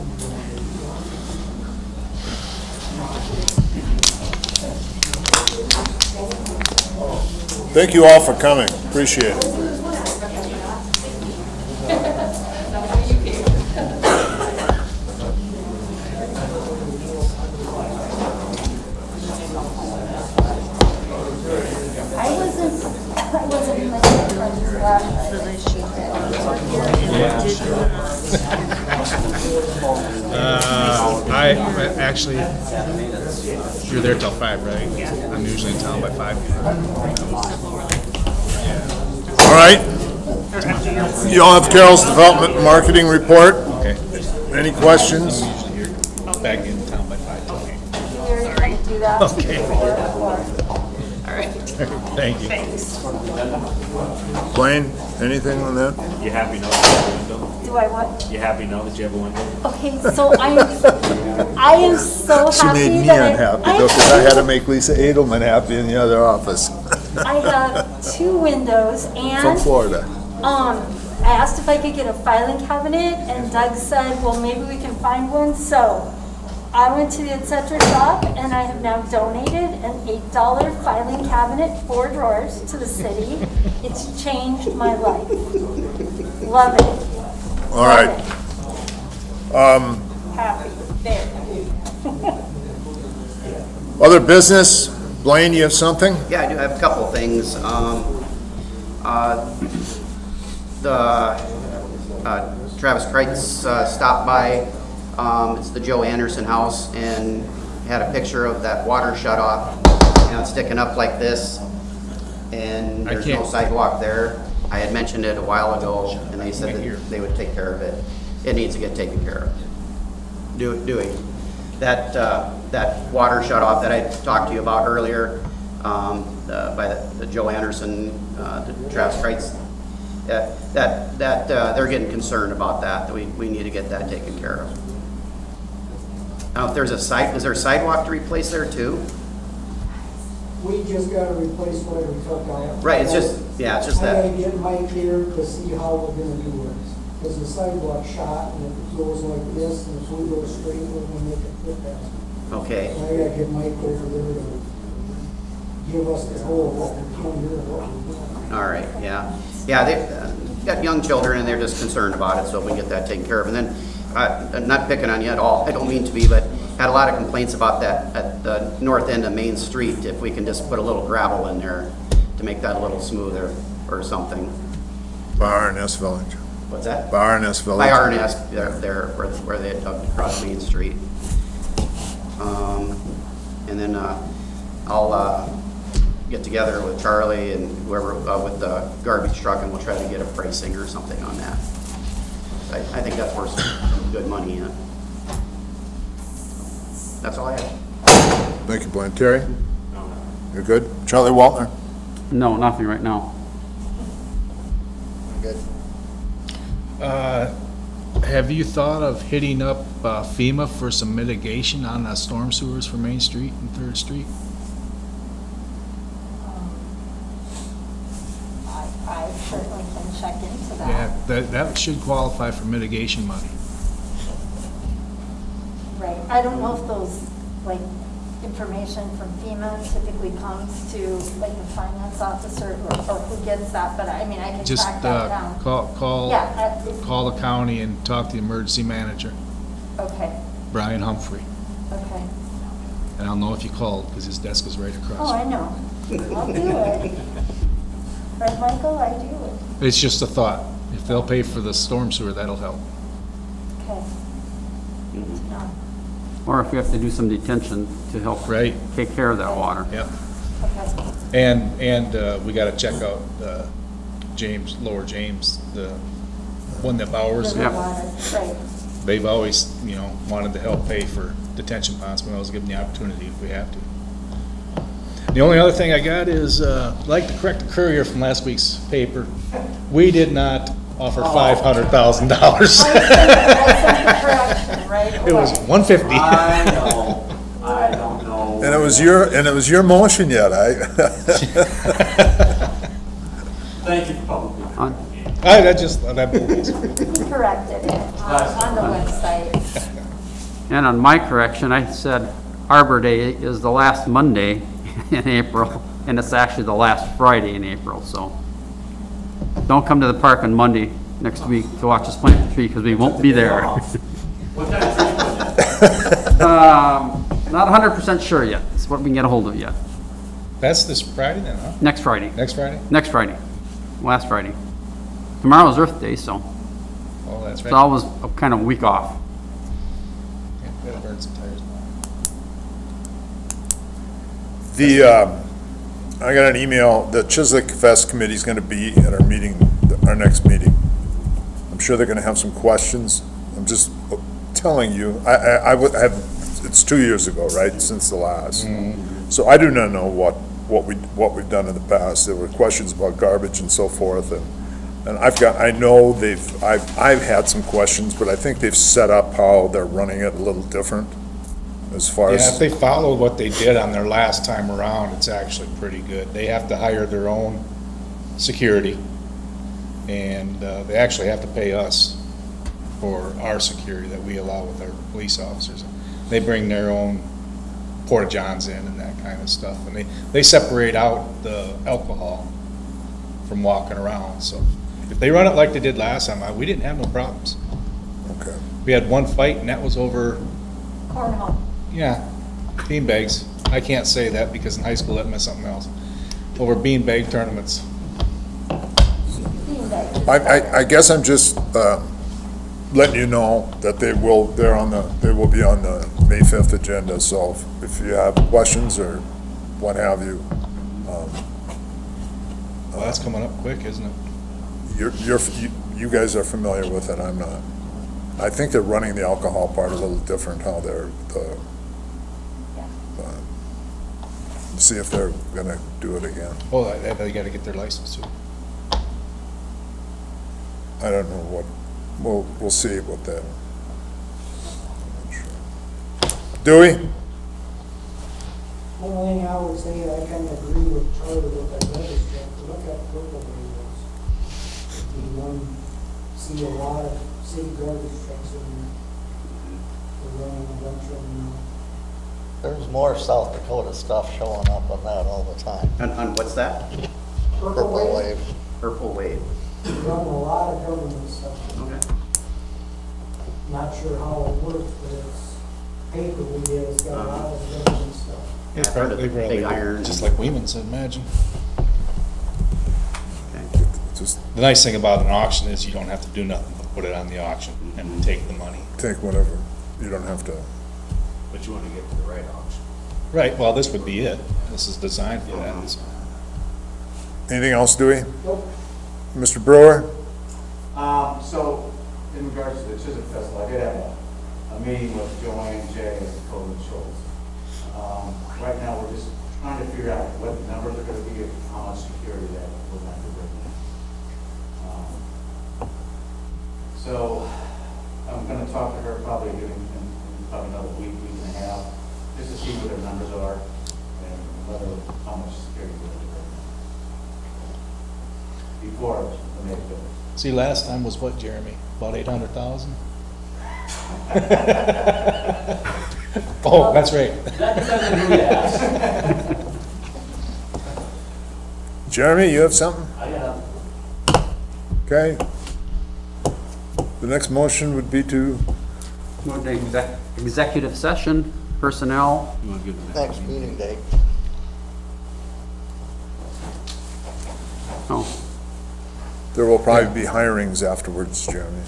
Thank you all for coming. Appreciate it. I wasn't in my friend's last. So that she I actually, you're there till 5, right? I'm usually in town by 5. All right. You all have Carol's development and marketing report. Okay. Any questions? Back in town by 5. Sorry. Do that. Okay. All right. Thank you. Blaine, anything on that? You happy now that you have a window? Do I what? You happy now that you have a window? Okay, so I am so happy She made me that unhappy though, because I had to make Lisa Edelman happy in the other office. I have 2 windows and. From Florida. I asked if I could get a filing cabinet, and Doug said, well, maybe we can find one. So I went to the Et Cetera shop, and I have now donated an $8 filing cabinet, 4 drawers, to the city. It's changed my life. Love it. All right. Happy. There. Other business? Blaine, you have something? Yeah, I do have a couple of things. Travis Kreitz stopped by. It's the Joe Anderson house, and had a picture of that water shut off. You know, it's sticking up like this, and there's no sidewalk there. I had mentioned it a while ago, and they said that they would take care of it. It needs to get taken care of. Doing that water shut off that I talked to you about earlier, by the Joe Anderson, the Travis Kreitz, that they're getting concerned about that we need to get that taken care of. Now, if there's is there a sidewalk to replace there too? We just gotta replace what we took out. Right, it's just I that. gotta get Mike here to see how we're gonna do it. Because the sidewalk shot, and it goes like this, and if we go straight, we're gonna make it fit that. Okay. So I gotta get Mike over there to give us the whole, what we can do, what we're doing. All right, yeah. Yeah, they've got young children, and they're just concerned about it, so if we get that taken care of. And then, I'm not picking on you at all, I don't mean to be, but had a lot of complaints about that at the north end of Main Street, if we can just put a little gravel in there to make that a little smoother or something. By R&S Village. What's that? By R&S Village. By R&S, there, where they dug across Main Street. And then, I'll, get together with Charlie and whoever, with the garbage truck, and we'll try to get a pricing or something on that. I think that's worth some good money in it. That's all I have. Thank you, Blaine. Terry? You're good? Charlie Waltner? No, nothing right now. Good. Have you thought of hitting up FEMA for some mitigation on the storm sewers for Main Street and 3rd Street? I certainly can check into that. Yeah, that should qualify for mitigation money. Right, I don't know if those, like, information from FEMA typically comes to, like, the finance officer, or who gets that, but I mean, I can Just track that down. Yeah, call the county and talk to the emergency manager, okay, Brian Humphrey. okay. And I'll know if you called, because his desk is right across. Oh, I know. I'll do it. Right, Michael, I do it. It's just a thought. If they'll pay for the storm sewer, that'll help. Okay. No. Or if we have to do some detention to help take care of that water. Yep. Okay. And we gotta check out Lower James, the one that Bowers. River water, right. they've always, wanted to help pay for detention ponds, when I was given the opportunity if we have to. The only other thing I got is, I'd like to correct the Courier from last week's paper. We did not offer $500,000. It was 150. I know, I don't know. And it was your motion yet, Thank you for publicly. That We corrected it on the website. And on my correction, I said Arbor Day is the last Monday in April, and it's actually the last Friday in April, so don't come to the park on Monday next week to watch us plant the tree, because we won't be there. What kind of tree put in? Not 100% sure yet. It's what we can get a hold of yet. That's this Friday then, huh? Next Friday. Next Friday? Next Friday. Last Friday. Tomorrow's Earth Day, so Oh, that's it's right. always a kind of week off. Yeah, we gotta burn some tires now. I got an email, the Chiswick Fest Committee is gonna be at our meeting, our next meeting. I'm sure they're gonna have some questions. I'm just telling you, I would have, it's 2 years ago, right, since the last. So I do not know what we've done in the past. There were questions about garbage and so forth, and I know I've had some questions, but I think they've set up how they're running it a little different as far Yeah, as. if they follow what they did on their last time around, it's actually pretty good. They have to hire their own security, and they actually have to pay us for our security that we allow with our police officers. They bring their own porta-johns in and that kind of stuff, and they separate out the alcohol from walking around, so if they run it like they did last time, we didn't have no problems. Okay. We had one fight, and that was over, Cornhole. yeah, beanbags. I can't say that because in high school that meant something else. Over beanbag tournaments. I guess I'm just letting you know that they will be on the May 5th agenda, so if you have questions or what have you. Well, that's coming up quick, isn't it? You guys are familiar with it, I'm not. I think they're running the alcohol part a little different, how they're, see if they're gonna do it again. Oh, they gotta get their license too. I don't know what, we'll see what that. I'm not sure. Dewey? One thing I would say, I kind of agree with Charlie with that garbage truck, to look at purple windows. See a lot of city garbage trucks in there. They're running a bunch of them now. There's more South Dakota stuff showing up on that all the time. On what's that? Purple Wave. Purple Wave. They're running a lot of government stuff. Okay. Not sure how it works, but it's paper we get, it's got a lot of government stuff. They I've heard of probably, big iron. just like Weeman's, I imagine. Okay. Just The nice thing about an auction is you don't have to do nothing but put it on the auction and take the money. take whatever, you don't have to. But you want to get to the right auction. Right, well, this would be it. This is designed for that. so. Anything else, Dewey? Nope. Mr. Brewer? So, in regards to the Chisholm Festival, I did have a meeting with Joanne Jay and Colin Schultz. Right now, we're just trying to figure out what the numbers are gonna be, how much security that we're going to bring in. So, I'm gonna talk to her probably in probably another week and a half, just to see what their numbers are and whether, how much security we're going to bring in. Before the May 5th. See, last time was what, Jeremy? About 800,000? Oh, that's right. That depends on who you ask. Jeremy, you have something? I got Okay. The next motion would be to, Move to executive session, personnel. You want to give them that? Next meeting date. Oh, there will probably be hirings afterwards, Jeremy.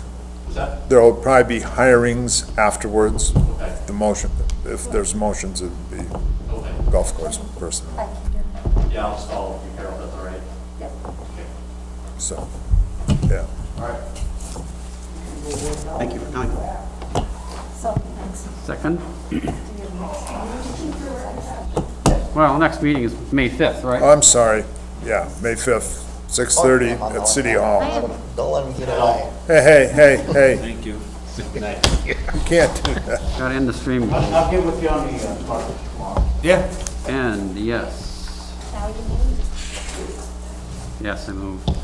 What's that? There will probably be hirings afterwards. Okay. The motion, if there's motions, it would be Okay. golf course personnel. Yeah, I'll just follow up with you, Carol, that's all right? Yep. Okay. So, yeah. All right. Thank you for coming. So, thanks. Second? Well, next meeting is May 5th, right? I'm sorry, yeah, May 5th, 6:30 at City Hall. Don't let me get it right. Hey. Thank you. You can't do that. Gotta end the stream. I'll get with you on the, project tomorrow. Yeah. And yes. Now you move. Yes, I moved.